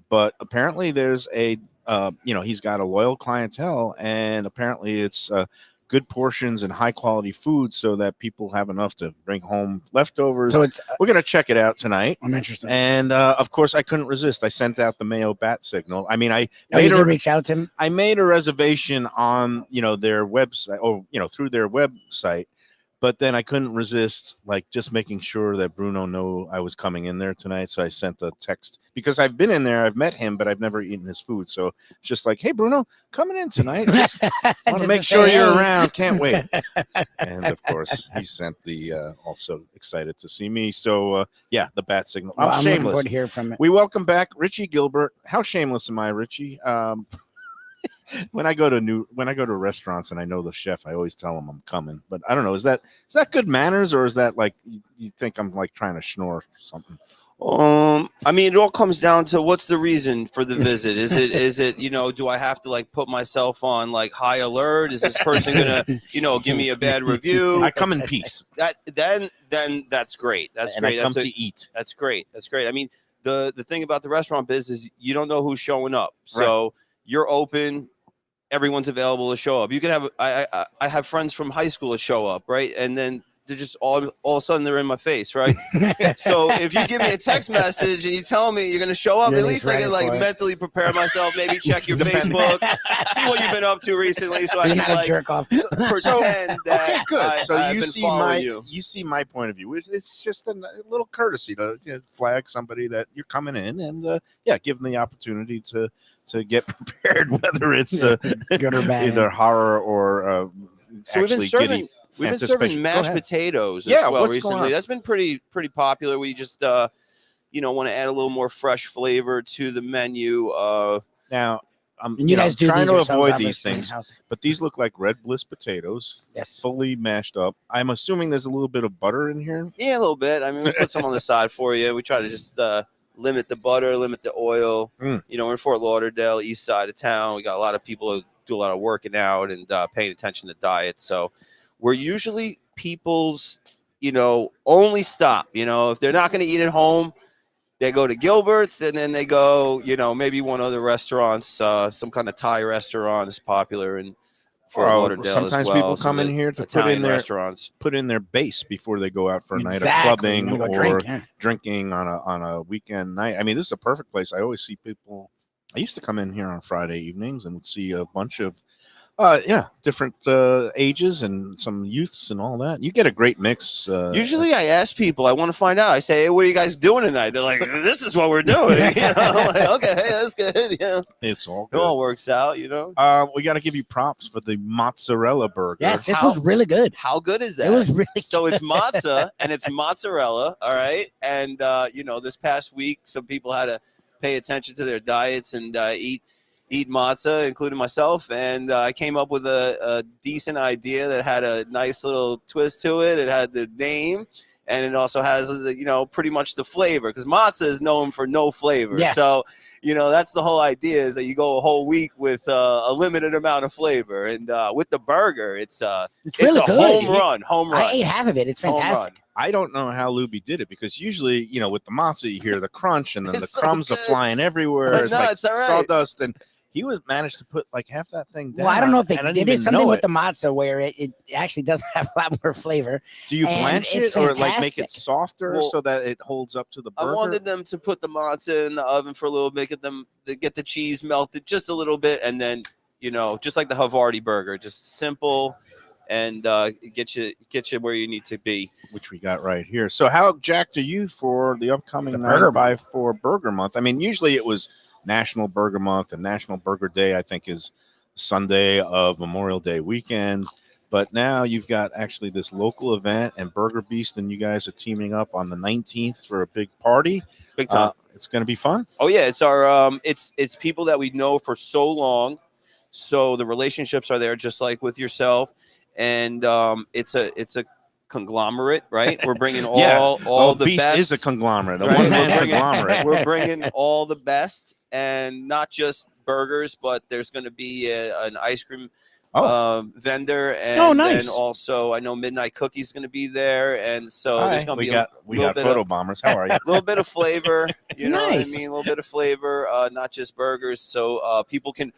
but apparently there's he's got a loyal clientele, and apparently it's good portions and high quality food so that people have enough to bring home leftovers. So we're going to check it out tonight. I'm interested. And of course, I couldn't resist. I sent out the Mayo bat signal. I mean, you did reach out to him? I made a reservation on, their website, or, through their website. But then I couldn't resist, like, just making sure that Bruno knew I was coming in there tonight. So I sent a text, because I've been in there, I've met him, but I've never eaten his food. So it's just like, hey, Bruno, coming in tonight. Just want to make sure you're around. Can't wait. And of course, he sent the also excited to see me. So the bat signal. I'm looking shameless. forward to hear from it. We welcome back Richie Gilbert. How shameless am I, Richie? When I go to restaurants and I know the chef, I always tell them I'm coming. But I don't know, is that good manners, or is that like you think I'm like trying to schnorr something? I mean, it all comes down to what's the reason for the visit. Is it do I have to like put myself on like high alert? Is this person gonna give me a bad review? I come in peace. Then that's great. That's great. I come to eat. That's great. That's great. I mean, the thing about the restaurant business is you don't know who's showing up, so you're open. Everyone's available to show up. You can have I have friends from high school that show up, right? And then they're just all of a sudden they're in my face, right? So if you give me a text message and you tell me you're going to show up, at least I can like mentally prepare myself, maybe check your Facebook, see what you've been up to recently, so I can like jerk off. pretend that. Okay, good. So I've you been see following you see my point of view. It's just a little courtesy to flag somebody that you're coming in, and give them the opportunity to get prepared, whether it's good or bad, either horror or so we've been serving mashed potatoes as well recently. That's been pretty popular. We just want to add a little more fresh flavor to the menu. Now I'm you guys trying to avoid obviously, these things, but these look like Red Bliss potatoes. Yes, fully mashed up. I'm assuming there's a little bit of butter in here. Yeah, a little bit. I mean, we put some on the side for you. We try to just limit the butter, limit the oil. We're in Fort Lauderdale, east side of town. We got a lot of people who do a lot of working out and paying attention to diet. So we're usually people's, only stop. If they're not going to eat at home, They go to Gilbert's, and then they go, maybe one other restaurants. Some kind of Thai restaurant is popular in Fort Lauderdale sometimes as well. people come in here to restaurants. put in their base before they go out for a night of Exactly. clubbing Go or drink, drinking on a weekend night. I mean, this is a perfect place. I always see people. I used to come in here on Friday evenings and would see a bunch of different ages and some youths and all that. You get a great mix. Usually I ask people, I want to find out. I say, hey, what are you guys doing tonight? They're like, this is what we're doing. I'm like, okay, that's good. It's all It good. all works out, We got to give you props for the mozzarella burger. Yes, this was really good. How good is that? It was really So it's matzah and it's mozzarella, all right? And, this past week, some people had to pay attention to their diets and eat matzah, including myself, and I came up with a decent idea that had a nice little twist to it. It had the name, and it also has pretty much the flavor, because matzah is known for no flavor. Yes. So that's the whole idea, is that you go a whole week with a limited amount of flavor, and with the burger, it's really a good. home run. I ate half of it. It's Home run. fantastic. I don't know how Lubie did it, because usually, with the matzah, you hear the crunch and then the It's so crumbs are good. flying everywhere. No, It's like it's all right. sawdust, and he managed to put like half that thing down. Well, I don't know if they and I did didn't it even something know with it. the matzah where it actually does have a lot more flavor. Do you and blanch it's it or like make it fantastic. softer Well, so that it holds up to the I burger? wanted them to put the matzah in the oven for a little bit, get the cheese melted just a little bit, and then just like the Havarti burger, just simple and get you where you need to be. Which we got right here. So how jacked are you for the upcoming The Burger 954 Burger Month? I mean, usually it was National Burger Month, and National Burger Day, I think, is Sunday of Memorial Day weekend. But now you've got actually this local event, and Burger Beast and you guys are teaming up on the 19th for a big party. Big time. It's going to be fun. Oh yeah, it's our it's people that we know for so long, so the relationships are there, just like with yourself, and it's a conglomerate, right? We're bringing all the Beast best. is a conglomerate, a Right? one-man conglomerate. We're bringing all the best, and not just burgers, but there's going to be an ice cream vendor, and nice. then also I know Midnight Cookie's going to be there, and so there's going to be we got photo bombers. How are you? a little bit of flavor, you know what I Nice. mean? A little bit of flavor, not just burgers, so people can,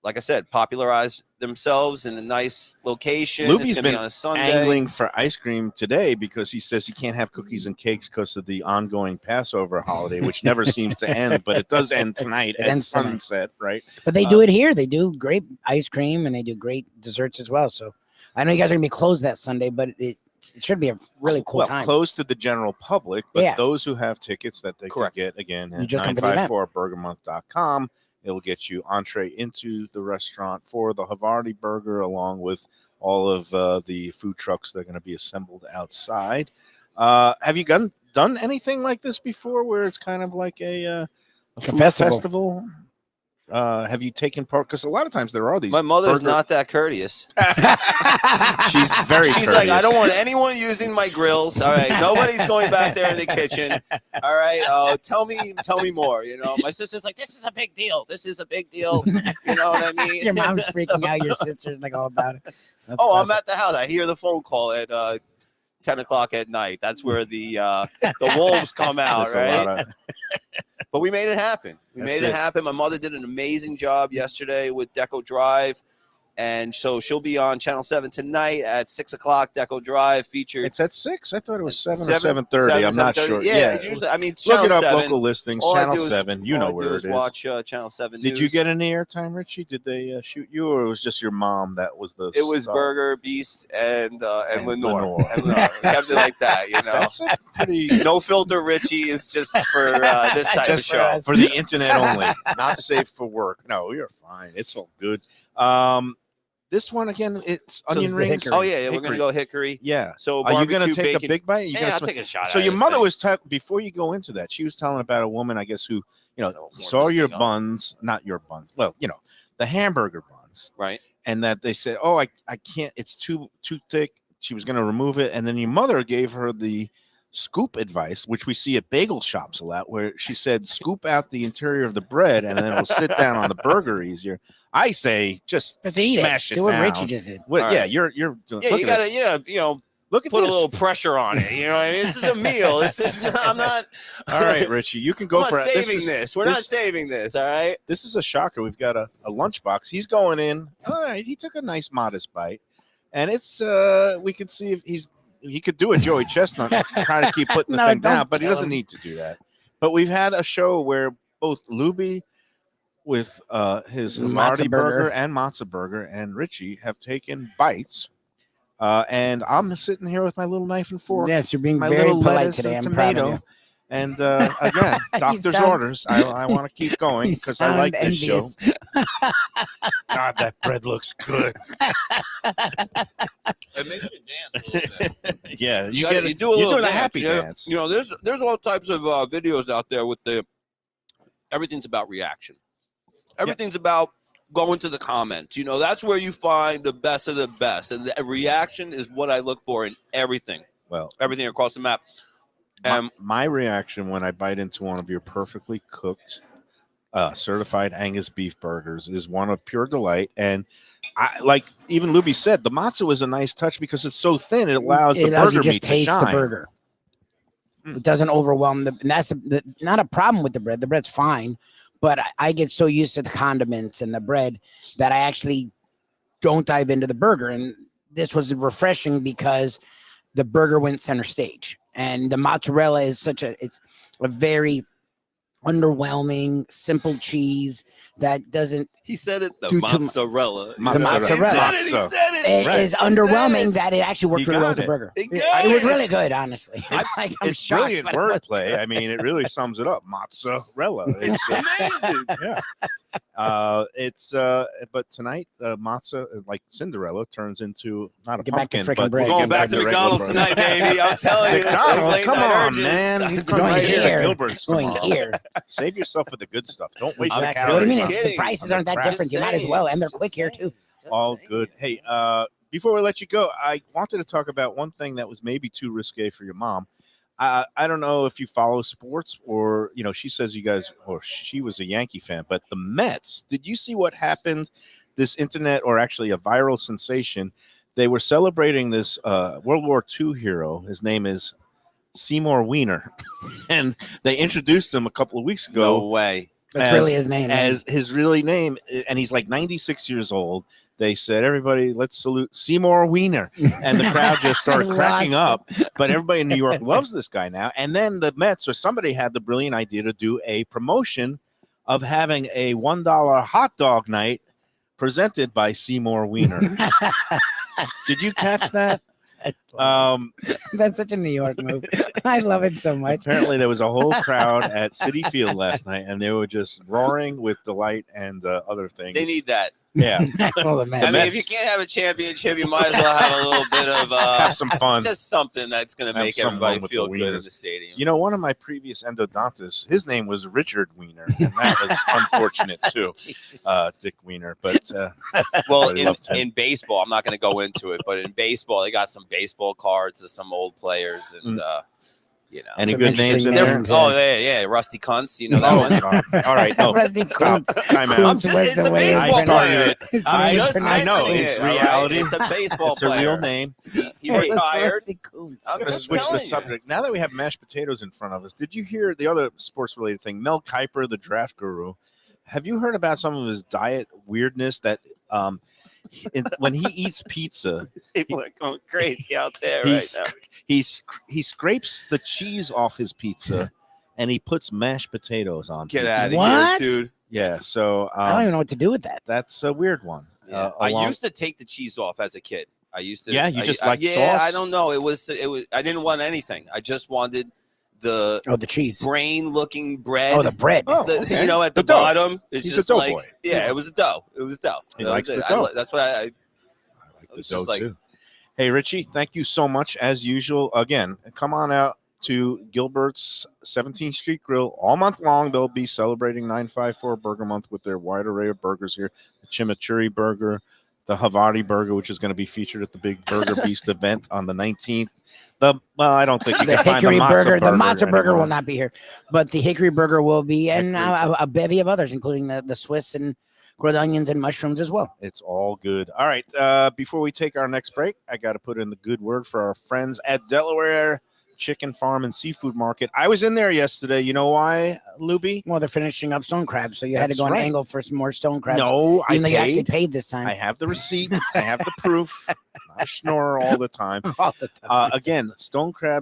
like I said, popularize themselves in a nice location. Lubie's It's gonna been be on a Sunday. angling for ice cream today because he says he can't have cookies and cakes because of the ongoing Passover holiday, which never seems to end, but it does end tonight It at ends tonight. sunset, right? But they do it here. They do great ice cream and they do great desserts as well. So I know you guys are going to be closed that Sunday, but it should be a really cool time. Closed to the general public, but Yeah. those who have tickets that they Correct. can get, again, You at just come to the event. 954burgermonth.com. It will get you entree into the restaurant for the Havarti burger, along with all of the food trucks that are going to be assembled outside. Have you done anything like this before, where it's kind of like a food festival? Have you taken part? Because a lot of times there are these. My mother's burger- not that courteous. She's very. She's courteous. like, I don't want anyone using my grills. All right, nobody's going back there in the kitchen. All right, tell me more. You know, my sister's like, this is a big deal. This is a big deal. You know what I mean? Your mom's freaking out. Your sister's like all about it. That's Oh, awesome. I'm at the house. I hear the phone call at 10 o'clock at night. That's where the wolves come out, There's a lot right? of- But we made it happen. We That's made it it. happen. My mother did an amazing job yesterday with Deco Drive. And so she'll be on Channel 7 tonight at 6 o'clock. Deco Drive featured. It's at 6. I thought it was 7 or 7, 7:30. I'm not 7:30. sure. Yeah, it's usually, I mean, Look Channel it up. 7. Local listings. All I Channel do is- 7. You all know I where do it is is. watch Channel 7 Did you News. get any airtime, Richie? Did they shoot you, or it was just your mom that was the? It was star? Burger Beast and Lenore. Lenore. And Lenore. We kept it like that, you know. That's a pretty No filter Richie is just for this type of Just for show. us. for the internet only, not safe for work. No, you're fine. It's all good. This one again, it's So onion it's the rings. hickory. Oh yeah, we're gonna go hickory. Yeah. So Are you gonna barbecue take bacon. a big bite? You Yeah, gonna I'll sm- take a shot. So at your this mother thing. was before you go into that, she was telling about a woman, I guess, who warm saw this your thing up. buns, not your buns. Well, the hamburger buns, right. and that they said, "Oh, I can't. It's too thick." She was going to remove it, and then your mother gave her the scoop advice, which we see at bagel shops a lot, where she said, "Scoop out the interior of the bread, and then it'll sit down on the burger easier." I say, just Just eat smash it Do what down. Richie just did. Well, All yeah, right. you're doing. Yeah, look you at gotta, this. Look at put this. a little pressure on it. You know what I mean? This is a meal. This is not, I'm not. All right, Richie, you can go I'm for not it. saving this. We're not saving this. All right. This is a shocker. We've got a lunchbox. He's going in. All right, he took a nice modest bite, and it's we could see if he could do a Joey Chestnut, try to keep putting the thing down, but he doesn't need to do that. But we've had a show where both Lubie with his Havarti burger and matzo burger and Richie have taken bites. And I'm sitting here with my little knife and fork. Yes, you're being my very little polite lettuce today. and I'm proud of tomato. you. And again, doctor's orders. I want to keep going because I like this show. God, that bread looks good. It makes you dance a little bit. Yeah, You do a little doing dance, a happy you know? dance. You know, there's all types of videos out there with everything's about reaction. Everything's about going to the comments. You know, that's where you find the best of the best, and the reaction is what I look for in everything. Well, everything across the map. My reaction when I bite into one of your perfectly cooked, certified Angus beef burgers is one of pure delight. And I like even Lubie said, the matzo is a nice touch because it's so thin. It allows the burger you just meat to taste shine. the burger. It doesn't overwhelm and that's not a problem with the bread. The bread's fine, but I get so used to the condiments and the bread that I actually don't dive into the burger. And this was refreshing because the burger went center stage. And the mozzarella is it's a very underwhelming, simple cheese that doesn't. He said it. The do mozzarella. The mozzarella. He said it. It is underwhelming that it actually worked really well with the burger. It was really good, honestly. It's brilliant wordplay. I mean, it really sums it up. Mozzarella. It's amazing. Yeah. But tonight, matzo, like Cinderella, turns into not a Get back to pumpkin, frickin' but bread. We're going back to McDonald's tonight, baby. I'm telling you. McDonald's, come on, man. He's Going right here. here. Gilbert's Going tomorrow. here. Save yourself for the good stuff. Don't waste the Exactly. What do calories. you mean? Kidding. The prices aren't that Just different. You might as well, and they're quick here too. All good. Hey, before we let you go, I wanted to talk about one thing that was maybe too risque for your mom. I don't know if you follow sports or, you know, she says you guys, or she was a Yankee fan, but the Mets, did you see what happened? This internet, or actually a viral sensation, they were celebrating this World War II hero. His name is Seymour Wiener. And they introduced him a couple of weeks ago. No way. That's really his name. As his really name, and he's like 96 years old. They said, everybody, let's salute Seymour Wiener. And the crowd just started cracking up. But everybody in New York loves this guy now. And then the Mets, or somebody had the brilliant idea to do a promotion of having a $1 hot dog night presented by Seymour Wiener. Did you catch that? That's such a New York move. I love it so much. Apparently, there was a whole crowd at Citi Field last night, and they were just roaring with delight and other things. They need that. Yeah. Well, the Mets. I mean, if you can't have a championship, you might as well have a little bit of have some fun. just something that's going to Have make some everybody fun with feel the good in wieners. the stadium. You know, one of my previous endodontists, his name was Richard Wiener, and that was unfortunate too, Jesus. Dick Wiener. But well, I loved him. in baseball, I'm not going to go into it, but in baseball, they got some baseball cards of some old players, and you know, any Some good names in interesting there? names. oh yeah, Rusty Cunts. You know that Oh, one. God. All right, no, Rusty stop. Kuntz. Time out. Kuntz I'm was just- it's the a way baseball he player. pronounced- I'm just just I know, mentioning it's it, all right? reality. It's a baseball It's a player. real name. He retired. Rusty Kuntz. I'm I'm going to just switch the telling you. subject. Now that we have mashed potatoes in front of us, did you hear the other sports-related thing? Mel Kiper, the draft guru. Have you heard about some of his diet weirdness that when he eats pizza, People are going crazy out there right now. he scrapes the cheese off his pizza and he puts mashed potatoes on Get pizza. out of What? here, dude. Yeah, so I don't even know what to do with that. that's a weird one. Yeah. I used to take the cheese off as a kid. I used to. Yeah, you just like yeah, sauce? I don't know. It was. I didn't want anything. I just wanted the Oh, the cheese. brain-looking bread. Oh, the bread. Oh, The- okay. You know, at the, The dough. bottom, it's He's a just dough like, boy. yeah, it was a dough. It was dough. He That likes was the it. dough. That's what I I like the It's just dough like- too. Hey, Richie, thank you so much as usual. Again, come on out to Gilbert's 17th Street Grill all month long. They'll be celebrating 954 Burger Month with their wide array of burgers here. The chimichurri burger, the Havarti burger, which is going to be featured at the big Burger Beast event on the 19th. I don't think you The can find hickory the matzo burger. The matzo burger anymore. will not be here, but the hickory burger will be, and Hickory. a bevy of others, including the Swiss and grilled onions and mushrooms as well. It's all good. All right. Before we take our next break, I got to put in the good word for our friends at Delaware Chicken Farm and Seafood Market. I was in there yesterday. You know why, Lubie? Well, they're finishing up stone crabs, so you had to That's go and right. angle for some more stone crabs. No, even though you actually paid. paid this time. I have the receipt. I have the proof. I snore all the time. All the time. Again,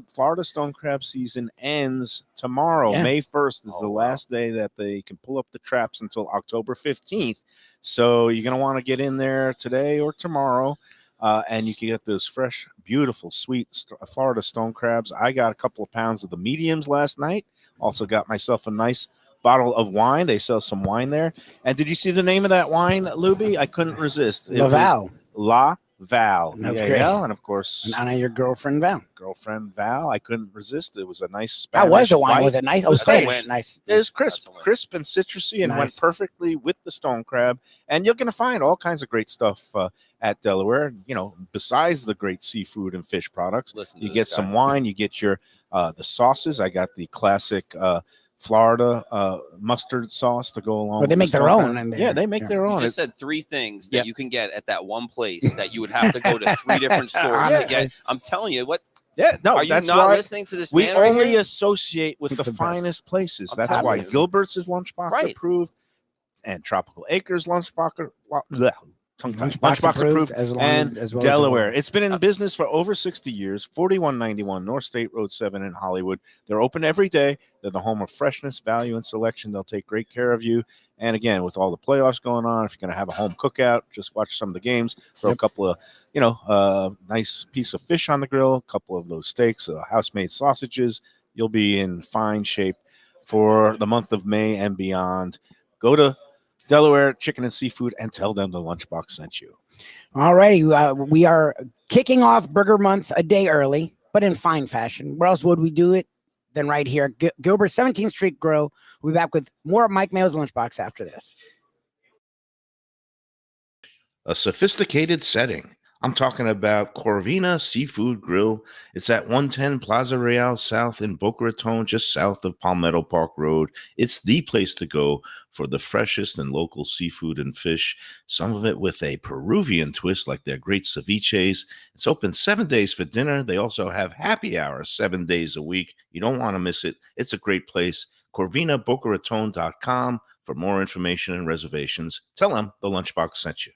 Florida stone crab season ends tomorrow. Yeah. May 1st is the last day that they can pull up the traps until October 15th. So you're going to want to get in there today or tomorrow. And you can get those fresh, beautiful, sweet Florida stone crabs. I got a couple of pounds of the mediums last night. Also got myself a nice bottle of wine. They sell some wine there. And did you see the name of that wine, Lubie? I couldn't resist. Laval. La Val. That's VAL, great. And of course, And on your girlfriend Val. Val. I couldn't resist. It was a nice Spanish How was the wine? white. Was it nice? Oh, was Spanish. great. Nice. It was crisp, Excellent. crisp and citrusy, and went Nice. perfectly with the stone crab. And you're going to find all kinds of great stuff at Delaware. You know, besides the great seafood and fish products, Listen to you this get guy. some wine. You get your the sauces. I got the classic Florida mustard sauce to go along. Well, with they the make their stone own crab. in there. Yeah, they make Yeah. their You own. just said 3 things that Yeah. you can get at that one place that you would have to go to 3 different stores Yeah. to get. I'm telling you, what Yeah, no, are you that's not why listening to this we man right only here? associate with It's the the best. finest places. I'm That's telling why you. Gilbert's is Lunchbox Right. approved, and Tropical Acres Lunchbox Lunchbox Lunchbox approved, approved, as long and as well as Delaware. It's been in business for over 60 years. 4191 North State Road 7 in Hollywood. They're open every day. They're the home of freshness, value, and selection. They'll take great care of you. And again, with all the playoffs going on, if you're going to have a home cookout, just watch some of the games. Throw a couple of, nice piece of fish on the grill, a couple of those steaks, house-made sausages. You'll be in fine shape for the month of May and beyond. Go to Delaware Chicken and Seafood and tell them the Lunchbox sent you. All righty. We are kicking off Burger Month a day early, but in fine fashion. Where else would we do it than right here? Gilbert 17th Street Grill. We'll be back with more of Mike Mayo's Lunchbox after this. A sophisticated setting. I'm talking about Corvina Seafood Grill. It's at 110 Plaza Real South in Boca Raton, just south of Palmetto Park Road. It's the place to go for the freshest and local seafood and fish, some of it with a Peruvian twist like their great ceviches. It's open 7 days for dinner. They also have happy hour 7 days a week. You don't want to miss it. It's a great place. CorvinaBocaRaton.com for more information and reservations. Tell them the Lunchbox sent you.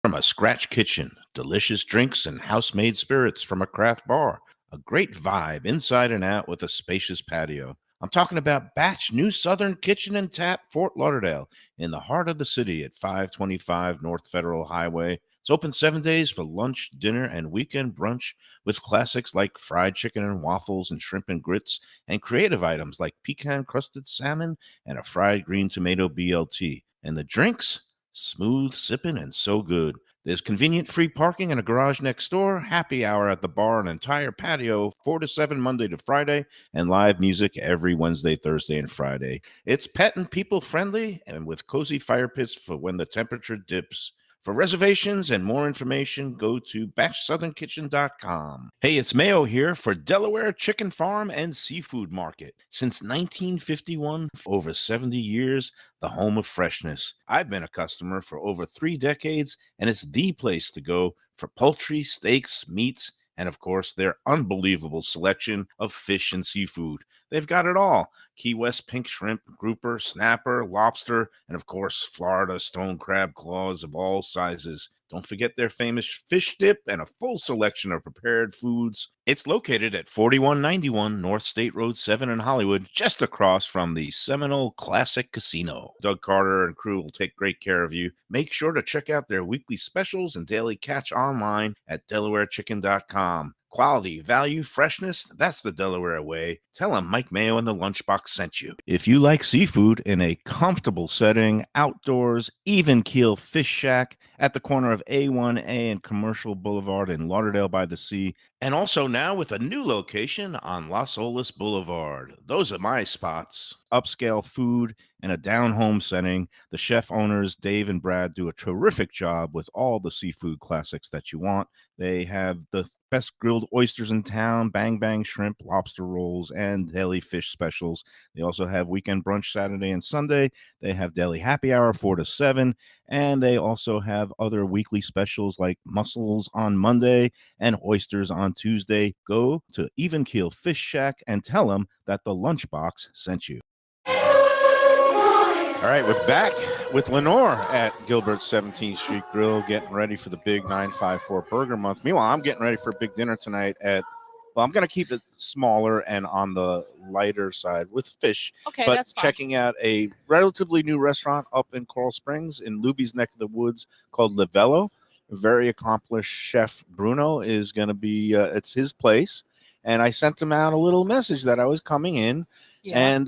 From a scratch kitchen, delicious drinks and house-made spirits from a craft bar. A great vibe inside and out with a spacious patio. I'm talking about Batch New Southern Kitchen and Tap, Fort Lauderdale, in the heart of the city at 525 North Federal Highway. It's open 7 days for lunch, dinner, and weekend brunch with classics like fried chicken and waffles and shrimp and grits, and creative items like pecan-crusted salmon and a fried green tomato BLT. And the drinks? Smooth sipping and so good. There's convenient free parking and a garage next door, happy hour at the bar, an entire patio, 4 to 7 Monday to Friday, and live music every Wednesday, Thursday, and Friday. It's pet and people friendly and with cozy fire pits for when the temperature dips. For reservations and more information, go to batchsouthernkitchen.com. Hey, it's Mayo here for Delaware Chicken Farm and Seafood Market. Since 1951, for over 70 years, the home of freshness. I've been a customer for over 3 decades, and it's the place to go for poultry, steaks, meats, and of course, their unbelievable selection of fish and seafood. They've got it all. Key West pink shrimp, grouper, snapper, lobster, and of course, Florida stone crab claws of all sizes. Don't forget their famous fish dip and a full selection of prepared foods. It's located at 4191 North State Road 7 in Hollywood, just across from the Seminole Classic Casino. Doug Carter and crew will take great care of you. Make sure to check out their weekly specials and daily catch online at DelawareChicken.com. Quality, value, freshness, that's the Delaware way. Tell them Mike Mayo and the Lunchbox sent you. If you like seafood in a comfortable setting, outdoors, even keel fish shack, at the corner of A1A and Commercial Boulevard in Lauderdale by the Sea, and also now with a new location on Las Olas Boulevard. Those are my spots. Upscale food in a down-home setting. The chef owners, Dave and Brad, do a terrific job with all the seafood classics that you want. They have the best grilled oysters in town, bang bang shrimp, lobster rolls, and deli fish specials. They also have weekend brunch Saturday and Sunday. They have deli happy hour 4 to 7, and they also have other weekly specials like mussels on Monday and oysters on Tuesday. Go to Even Keel Fish Shack and tell them that the Lunchbox sent you. All right, we're back with Lenoire at Gilbert's 17th Street Grill, getting ready for the big 954 Burger Month. Meanwhile, I'm getting ready for a big dinner tonight I'm going to keep it smaller and on the lighter side with fish. Okay, but that's fine. checking out a relatively new restaurant up in Coral Springs in Lubie's neck of the woods called Livello. A very accomplished chef Bruno is going to be, it's his place. And I sent him out a little message that I was coming in. Yeah.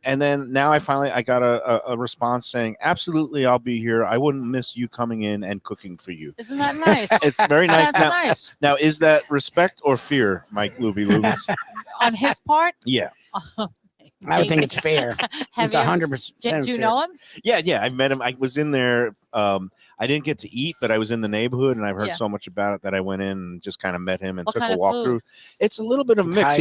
And then now I got a response saying, absolutely, I'll be here. I wouldn't miss you coming in and cooking for you. Isn't that nice? It's very nice. That's nice. Now, is that respect or fear, Mike Lubie? On his part? Yeah. I would think it's fair. It's 100%. Do you know him? Yeah. I met him. I was in there. I didn't get to eat, but I was in the neighborhood, and I've heard so much about it that I went in and just kind of met him and took a walk through. It's a little bit of a mix.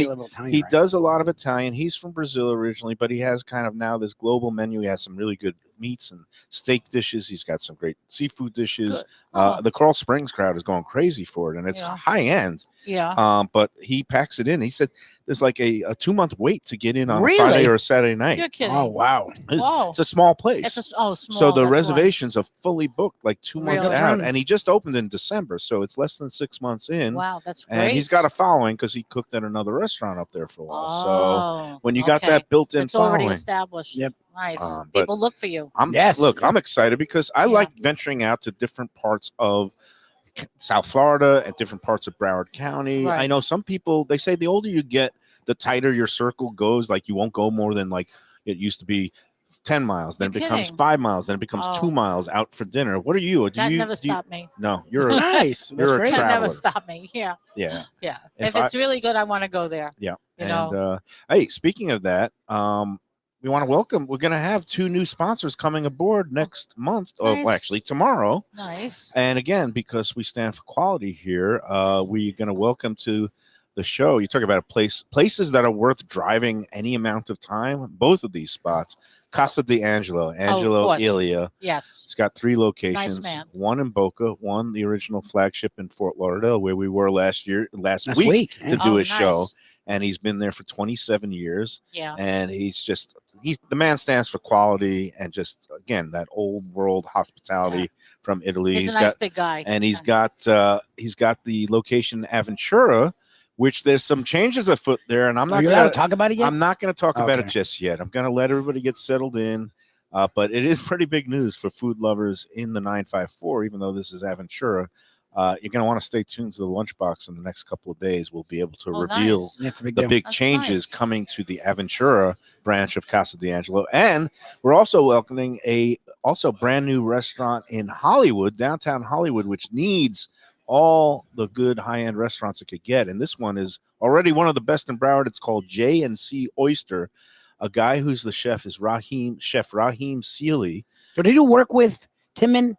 He does a lot of Italian. He's from Brazil originally, but he has kind of now this global menu. He has some really good meats and steak dishes. He's got some great seafood dishes. The Coral Springs crowd is going crazy for it, and it's high end. Yeah. But he packs it in. He said there's like a 2-month wait to get in on a Friday or a Saturday night. You're kidding. Oh, wow. It's a small place. Small. So the reservations are fully booked like 2 months out. Really? And he just opened in December. So it's less than 6 months in. Wow, that's great. And he's got a following because he cooked at another restaurant up there for a while. So when you got that built-in it's following. already established. Yep. Nice. People look for you. I'm excited because I like venturing out to different parts of South Florida and different parts of Broward County. Right. I know some people, they say the older you get, the tighter your circle goes. Like you won't go more than like it used to be 10 miles, then it becomes 5 miles, then it becomes 2 miles out for dinner. What are you? That never stopped me. No, you're nice. You're a traveler. That never stopped me. Yeah. If it's really good, I want to go there. Yeah. You know. Hey, speaking of that, we want to welcome. We're going to have 2 new sponsors coming aboard next month. Nice. Well, actually tomorrow. Nice. And again, because we stand for quality here, we're going to welcome to the show. You talk about places that are worth driving any amount of time. Both of these spots, Casa d'Angelo, Angelo Ilia. Yes. It's got 3 locations. Nice man. One in Boca, one the original flagship in Fort Lauderdale, where we were last week to do a show. And he's been there for 27 years. Yeah. And he's the man stands for quality and just, again, that old world hospitality from Italy. He's a nice big guy. And he's got the location in Aventura, which there's some changes afoot there. And I'm not going to talk about it yet. I'm not going to talk about it just yet. I'm going to let everybody get settled in. But it is pretty big news for food lovers in the 954, even though this is Aventura. You're going to want to stay tuned to the Lunchbox in the next couple of days. We'll be able to reveal the big changes coming to the Aventura branch of Casa d'Angelo. And we're also welcoming a brand new restaurant in Hollywood, downtown Hollywood, which needs all the good high-end restaurants it could get. And this one is already one of the best in Broward. It's called J&C Oyster. A guy who's the chef is Chef Raheem Sealy. So did you work with Timon?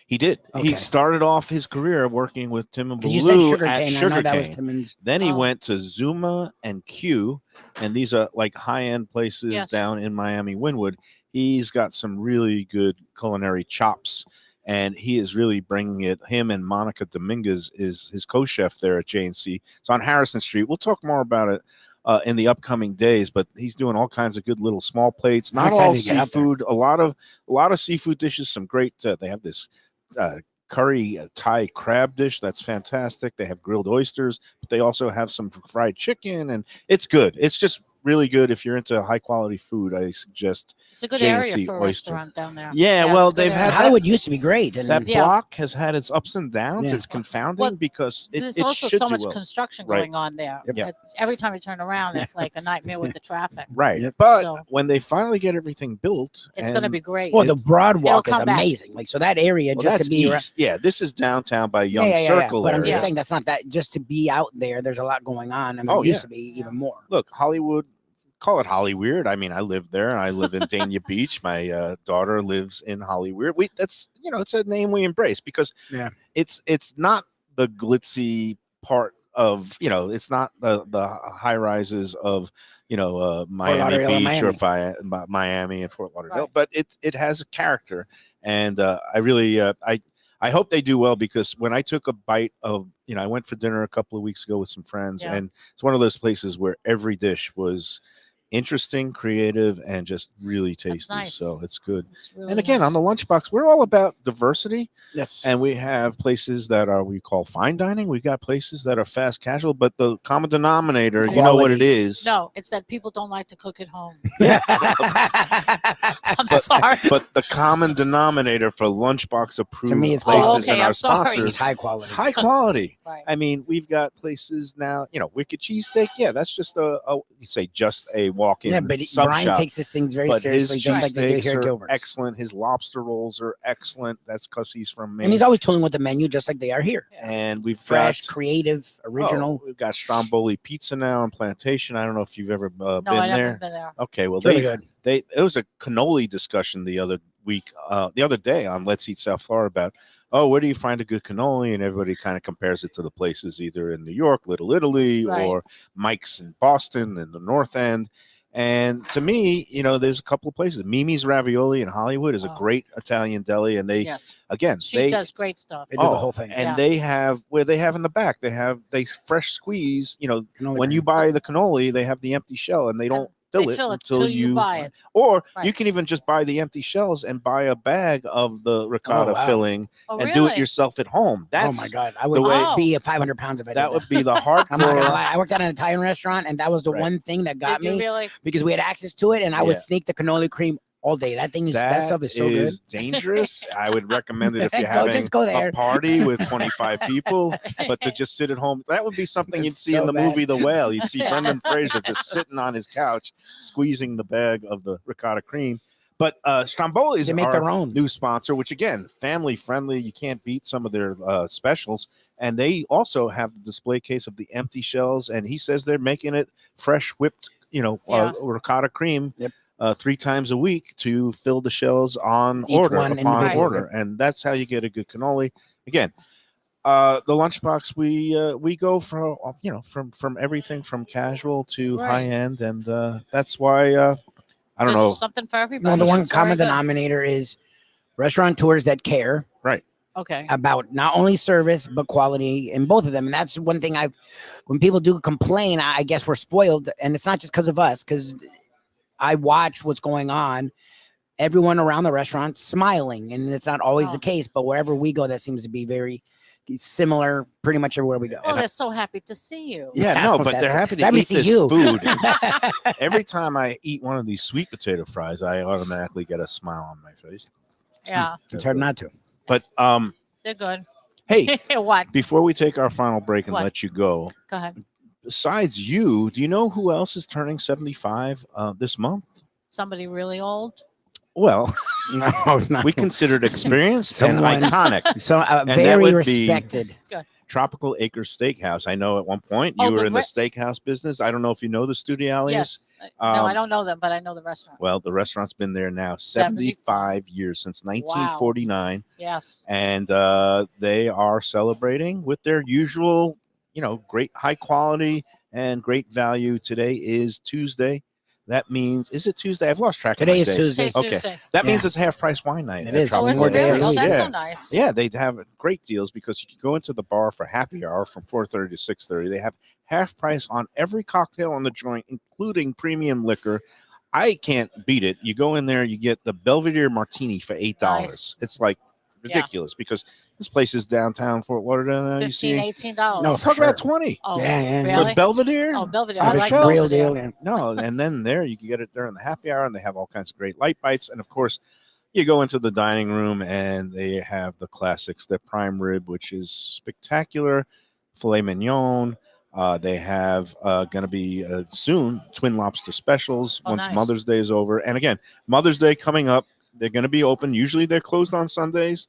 He did. Okay. He started off his career working with Tim and Baloo at Sugarcane. Then he went to Zuma and Q, and these are like high-end places down in Miami Wynwood. He's got some really good culinary chops, and he is really bringing it. Him and Monica Dominguez is his co-chef there at J&C. It's on Harrison Street. We'll talk more about it in the upcoming days, but he's doing all kinds of good little small plates. Not all seafood. A lot of seafood dishes. Some great. They have this curry Thai crab dish that's fantastic. They have grilled oysters, but they also have some fried chicken, and it's good. It's just really good if you're into high quality food. I suggest It's a good J&C area for a Oyster. restaurant down there. Yeah, it's well, a good they've area. had Hollywood used to be great, and that Yeah. block has had its ups and downs. Yeah. It's confounding Well, because There's it also should so do much well. construction Right. going on there. Yep. that every time you turn around, it's like a nightmare with the traffic. Right. Yep. But So- when they finally get everything built, It's going to and- be great. well, the It's- Broadwalk is come back. amazing. Like, so that area well, just that's to be east. Yeah, this is downtown by Young yeah. Circle But I'm area. just saying that's not that. Just to be out there, there's a lot going on, and there Oh, used yeah. to be even more. Look, Hollywood, call it Hollyweird. I mean, I live there, and I live in Dania Beach. My daughter lives in Hollyweird. That's it's a name we embrace because Yeah. it's not the glitzy part of it's not the high rises of Miami Lauderdale or Beach or Miami. Miami and Fort Lauderdale, Right. but it has a character, and I really I hope they do well because when I took a bite of I went for dinner a couple of weeks ago with some friends, Yeah. and it's one of those places where every dish was interesting, creative, and just really tasty. nice. So it's good. It's really And again, nice. on the Lunchbox, we're all about diversity. Yes. And we have places that we call fine dining. We got places that are fast casual, but the common denominator, you know what it Quality. is. No, it's that people don't like to cook at home. Yeah. I'm sorry. But the common denominator for Lunchbox approved To me, it's places quality. and I'm our sorry. sponsors, It's high quality. high quality. Right. I mean, we've got places now, Wicked Cheesesteak. Yeah, that's just you say just a walk-in Yeah, but sub Brian shop. takes his things very But seriously, his just like they do cheesesteaks here at are Gilbert's. excellent. His lobster rolls are excellent. That's because he's from Maine. And he's always tooling with the menu, just like they are here. And we've Fresh, got creative, original. We've got Stromboli Pizza now on Plantation. I don't know if you've ever No, been I there. haven't been there. Okay, well It's really good. it was a cannoli discussion the other day on Let's Eat South Florida about where do you find a good cannoli, and everybody kind of compares it to the places either in New York, Little Italy, Right. or Mike's in Boston in the North End. And to me, there's a couple of places. Mimi's Ravioli in Hollywood is a Oh. great Italian deli, and they Yes, again she does great stuff. They do the whole thing. and Yeah. they have where they have in the back they fresh squeeze. Cannoli When you cream. buy the cannoli, they have the empty shell, and they don't fill They it fill it until till you buy it. Or you Right. can even just buy the empty shells and buy a bag of the ricotta wow. filling Oh, and really? do it yourself at home. That's Oh my God, I would way- be 500 pounds if I did that would be the hardcore. I'm not gonna lie. I worked at an Italian restaurant, and that was the Right. one thing that got Did you me really? because we had access to it, and I would Yeah. sneak the cannoli cream all day. That thing is that That stuff is so good. dangerous. I would recommend it if you're Go- just having go there. a party with 25 people, but to just sit at home, that would be something you'd It's see in so the bad. movie The Whale. You'd see Brendan Fraser just sitting on his couch, squeezing the bag of the ricotta cream. But Stromboli is They make our their own. new sponsor, which again, family friendly. You can't beat some of their specials. And they also have the display case of the empty shells. And he says they're making it fresh whipped, Yeah. ricotta cream. Yep. 3 times a week to fill the shells on Each order one upon individually. order, and that's how you get a good cannoli. Again, the Lunchbox we go from everything from casual to Right. high end, and that's why I don't There's know. something for everybody. No, the one It's very common good. denominator is restaurateurs that care Okay. about not only service but quality in both of them. And that's one thing when people do complain, I guess we're spoiled, and it's not just because of us, because I watch what's going on. Everyone around the restaurant smiling, and it's not always the Oh. case, but wherever we go, that seems to be very similar pretty much everywhere we go. Oh, they're so happy to see you. Yeah, no, but they're That's- happy to happy to eat see this you. food. Every time I eat one of these sweet potato fries, I automatically get a smile on my face. Yeah, It's hard not to. But they're good. hey, What? before we take our final break and What? let you go, Go ahead. besides you, do you know who else is turning 75 this month? Somebody really old? Well, No, not we considered experienced and Someone- iconic. so that very would be- respected. Tropical Acres Steakhouse. I know at one point Oh, you were the in the steakhouse business. I don't know if you know the Studialias. Yes. No, I Um, don't know them, but I know the restaurant. Well, the restaurant's been there now 75 years, since 1949. Yes. And they are celebrating with their usual, great high quality and great value. Today is Tuesday. That means, is it Tuesday? I've lost track. Today of my is days. Tuesday. Today's Okay. Tuesday. That means Yeah. it's half price wine night. It at is. Oh, Tropical is More it day Acres. of really? Oh, the that's yeah. so nice. Yeah, they have great deals because you can go into the bar for happy hour from 4:30 to 6:30. They have half price on every cocktail on the joint, including premium liquor. I can't beat it. You go in there, you get the Belvedere Martini for $8. Nice. It's like ridiculous because This place is downtown Fort Lauderdale. You see, $15, $18. No, talk for about sure. 20 Oh, Yeah. really? for Belvedere. Oh, Belvedere. On I the like shelf. real Belvedere. deal. Yeah. No, and then there you can get it during the happy hour, and they have all kinds of great light bites. And of course, you go into the dining room, and they have the classics: the prime rib, which is spectacular, filet mignon. They have going to be soon twin lobster specials once nice. Mother's Day is over. And again, Mother's Day coming up. They're going to be open. Usually they're closed on Sundays,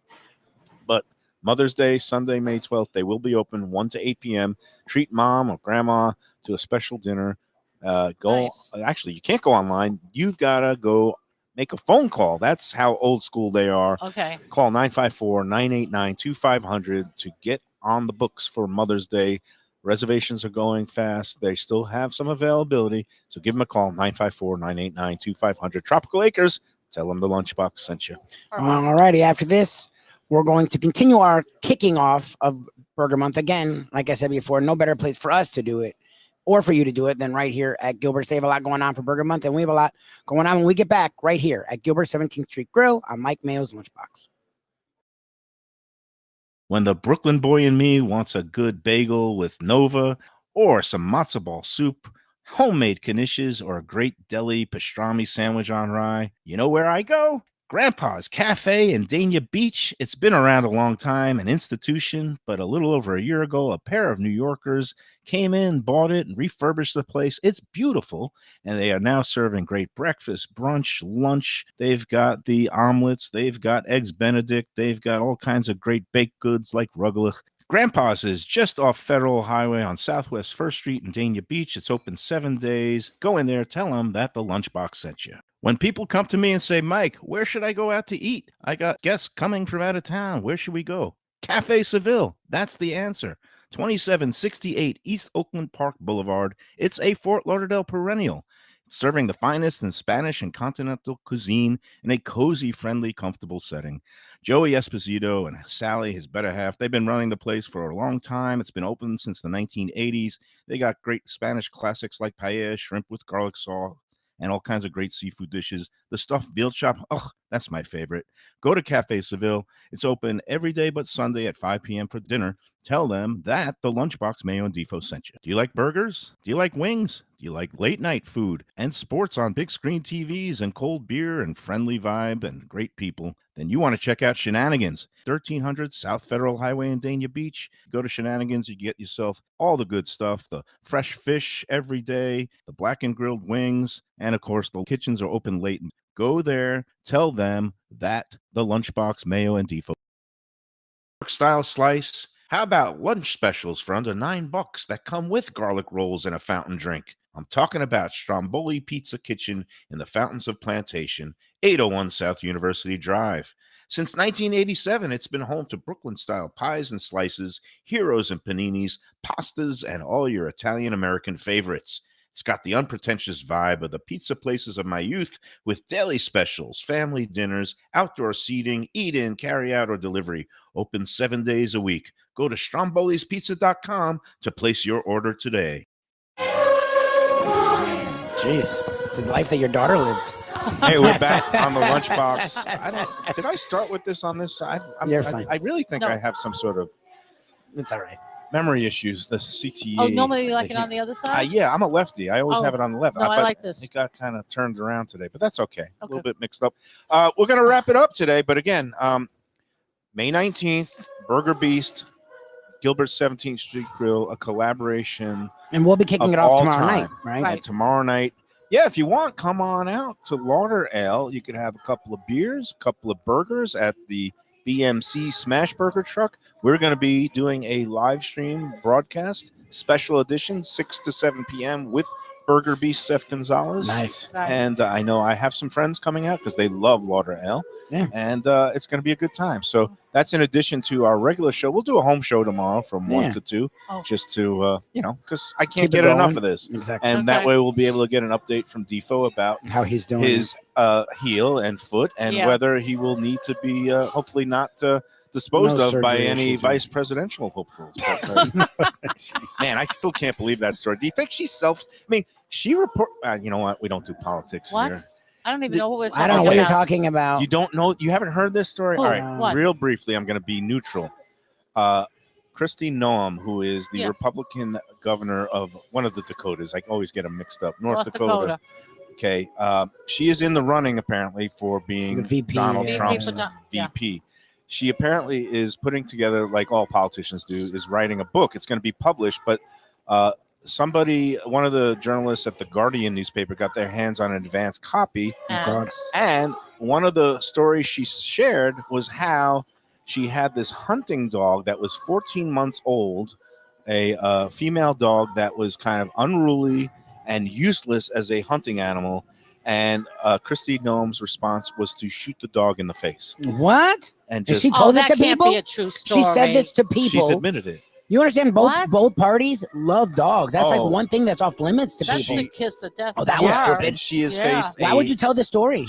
but Mother's Day, Sunday, May 12th, they will be open 1 to 8 p.m. Treat mom or grandma to a special dinner. Nice. Actually, you can't go online. You've got to go make a phone call. That's how old school they are. Okay. Call 954-989-2500 to get on the books for Mother's Day. Reservations are going fast. They still have some availability. So give them a call, 954-989-2500. Tropical Acres, tell them the Lunchbox sent you. All righty. After this, we're going to continue our kicking off of Burger Month. Again, like I said before, no better place for us to do it or for you to do it than right here at Gilbert. They have a lot going on for Burger Month, and we have a lot going on when we get back right here at Gilbert 17th Street Grill on Mike Mayo's Lunchbox. When the Brooklyn boy in me wants a good bagel with Nova or some matzo ball soup, homemade knishes, or a great deli pastrami sandwich on rye, you know where I go? Grandpa's Cafe in Dania Beach. It's been around a long time, an institution, but a little over a year ago, a pair of New Yorkers came in, bought it, and refurbished the place. It's beautiful, and they are now serving great breakfast, brunch, lunch. They've got the omelets. They've got eggs Benedict. They've got all kinds of great baked goods like rugelach. Grandpa's is just off Federal Highway on Southwest 1st Street in Dania Beach. It's open 7 days. Go in there, tell them that the Lunchbox sent you. When people come to me and say, Mike, where should I go out to eat? I got guests coming from out of town. Where should we go? Cafe Seville. That's the answer. 2768 East Oakland Park Boulevard. It's a Fort Lauderdale perennial, serving the finest in Spanish and continental cuisine in a cozy, friendly, comfortable setting. Joey Esposito and Sally, his better half, they've been running the place for a long time. It's been open since the 1980s. They got great Spanish classics like paella, shrimp with garlic sauce, and all kinds of great seafood dishes. The stuffed veal chop, oh, that's my favorite. Go to Cafe Seville. It's open every day but Sunday at 5 p.m. for dinner. Tell them that the Lunchbox Mayo and Defo sent you. Do you like burgers? Do you like wings? Do you like late night food and sports on big screen TVs and cold beer and friendly vibe and great people? Then you want to check out Shenanigans, 1300 South Federal Highway in Dania Beach. Go to Shenanigans, you get yourself all the good stuff, the fresh fish every day, the black and grilled wings, and of course the kitchens are open late. Go there, tell them that the Lunchbox Mayo and Defo style slice. How about lunch specials for under $9 that come with garlic rolls and a fountain drink? I'm talking about Stromboli Pizza Kitchen in the Fountains of Plantation, 801 South University Drive. Since 1987, it's been home to Brooklyn-style pies and slices, heroes and paninis, pastas, and all your Italian-American favorites. It's got the unpretentious vibe of the pizza places of my youth with daily specials, family dinners, outdoor seating, eat-in, carry-out, or delivery. Open 7 days a week. Go to strombolispizza.com to place your order today. Jeez, the life that your daughter lives. Hey, we're back on the Lunchbox. Did I start with this on this side? You're fine. I really think I have some sort of It's all right. memory issues. The CTE. Oh, normally you like it on the other side? Yeah, I'm a lefty. I always have it on the left. No, I but like this. It got kind of turned around today, but that's okay. A little bit mixed up. We're going to wrap it up today, but again, May 19th, Burger Beast, Gilbert 17th Street Grill, a collaboration. And we'll be kicking it off tomorrow night, right? And tomorrow night. Yeah, if you want, come on out to Lauderdale. You could have a couple of beers, a couple of burgers at the BMC Smash Burger Truck. We're going to be doing a live stream broadcast, special edition, 6 to 7 p.m. with Burger Beast Seth Gonzalez. Nice. And I know I have some friends coming out because they love Lauderdale. Yeah. And it's going to be a good time. So that's in addition to our regular show. We'll do a home show tomorrow from 1 to 2, just to, because I can't get enough of this. Exactly. And that way we'll be able to get an update from Defo about how he's doing his heel and foot and whether he will need to be hopefully not disposed of by any vice presidential hopefuls. Man, I still can't believe that story. Do you think she's she report? You know what? We don't do politics here. I don't even know what we're talking I don't know about. what you're talking about. You don't know? You haven't heard this story? Who? All right. What? Real briefly, I'm going to be neutral. Kristi Noem, who is the Yeah. Republican governor of one of the Dakotas. I always get them mixed up. North North Dakota. Okay. She is in the running, apparently, for being The VP, Donald yeah. Trump's Yeah. VP. She apparently is putting together, like all politicians do, is writing a book. It's going to be published, but one of the journalists at the Guardian newspaper got their hands on an advanced copy. And And one of the stories she shared was how she had this hunting dog that was 14 months old, a female dog that was kind of unruly and useless as a hunting animal. And Kristi Noem's response was to shoot the dog in the face. What? And Has just she told this that to can't people? be a true story. She said this to she's people. admitted it. You understand? What? Both parties love dogs. That's like Oh. one thing that's off limits to That's people. the kiss of death. Oh, that for was her. stupid. And she has Yeah. faced Why would you tell this story?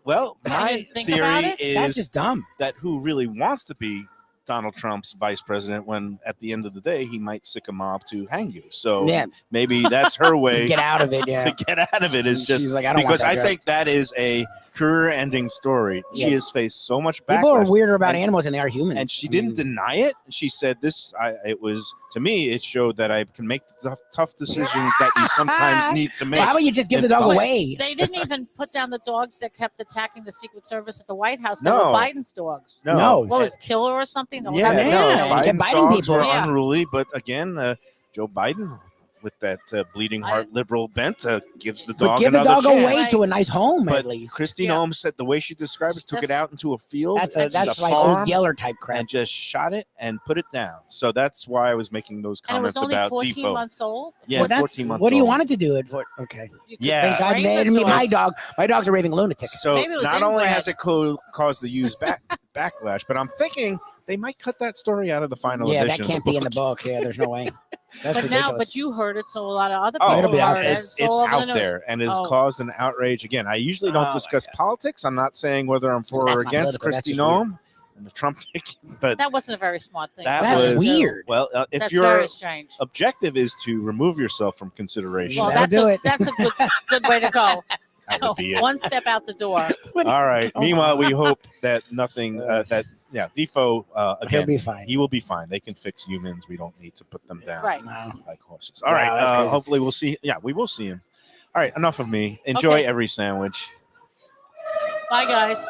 Well, You my didn't think about theory it? That's is just dumb. that who really wants to be Donald Trump's vice president when at the end of the day he might sick a mob to hang you. So Yeah. maybe that's her way Get out of it. Yeah. to get out of it is just She's like, I don't want because that I job. think that is a career-ending story. She Yeah. has faced so much backlash. People are weirder about And- animals than they are humans. and she I didn't mean, deny it. She said this. It was to me. It showed that I can make the tough decisions that you sometimes need to make. Why would you just give the dog But- away? They didn't even put down the dogs that kept attacking the Secret Service at the White House. They No. were Biden's dogs. No. What was Killer or something? No, Yeah, that was no, his name. Kept Biden's biting dogs people. were Yeah. unruly, but again, Joe Biden, with that bleeding heart liberal bent, gives the But dog give the another dog chance. away Right. to a nice home But at least. Kristi Yeah. Noem said the way she described it, took it That's- out into a field, That's and that's a like farm, old Yeller type crap. and just shot it and put it down. So that's why I was making those And it was comments only about 14 Defo. months old. Yeah, Well, that's 14 months what do you old. want it to do it for? Okay. You could Yeah. Thank God train they the didn't meet my dogs. dog. My dog's a raving lunatic. So Maybe it was not only inbred. has it caused the use backlash, but I'm thinking they might cut that story out of the final Yeah, edition. that can't of the be in the book. Yeah, there's no way. That's But ridiculous. now, but you heard it, so a lot of other Oh, people it'll be out heard there. it. It's all over the out news. there and it's Oh. caused an outrage. Again, I usually don't Oh, discuss politics. I'm not saying whether I'm for That's or not against political, that's Kristi just Noem and the Trump ticket, but That wasn't a very smart thing. that That's was weird. Well, if That's your very strange. objective is to remove yourself from consideration, Well, That'll do it. that's a good way to go. that would be it. One step out the door. All right. Oh. Meanwhile, we hope that nothing Defo He'll again. be fine. He will be fine. They can fix humans. We don't need to put them down Right. No. like horses. All Wow, right. that's crazy. Hopefully we'll see. Yeah, we will see him. All right. Enough of me. Enjoy Okay. every sandwich. Bye, guys.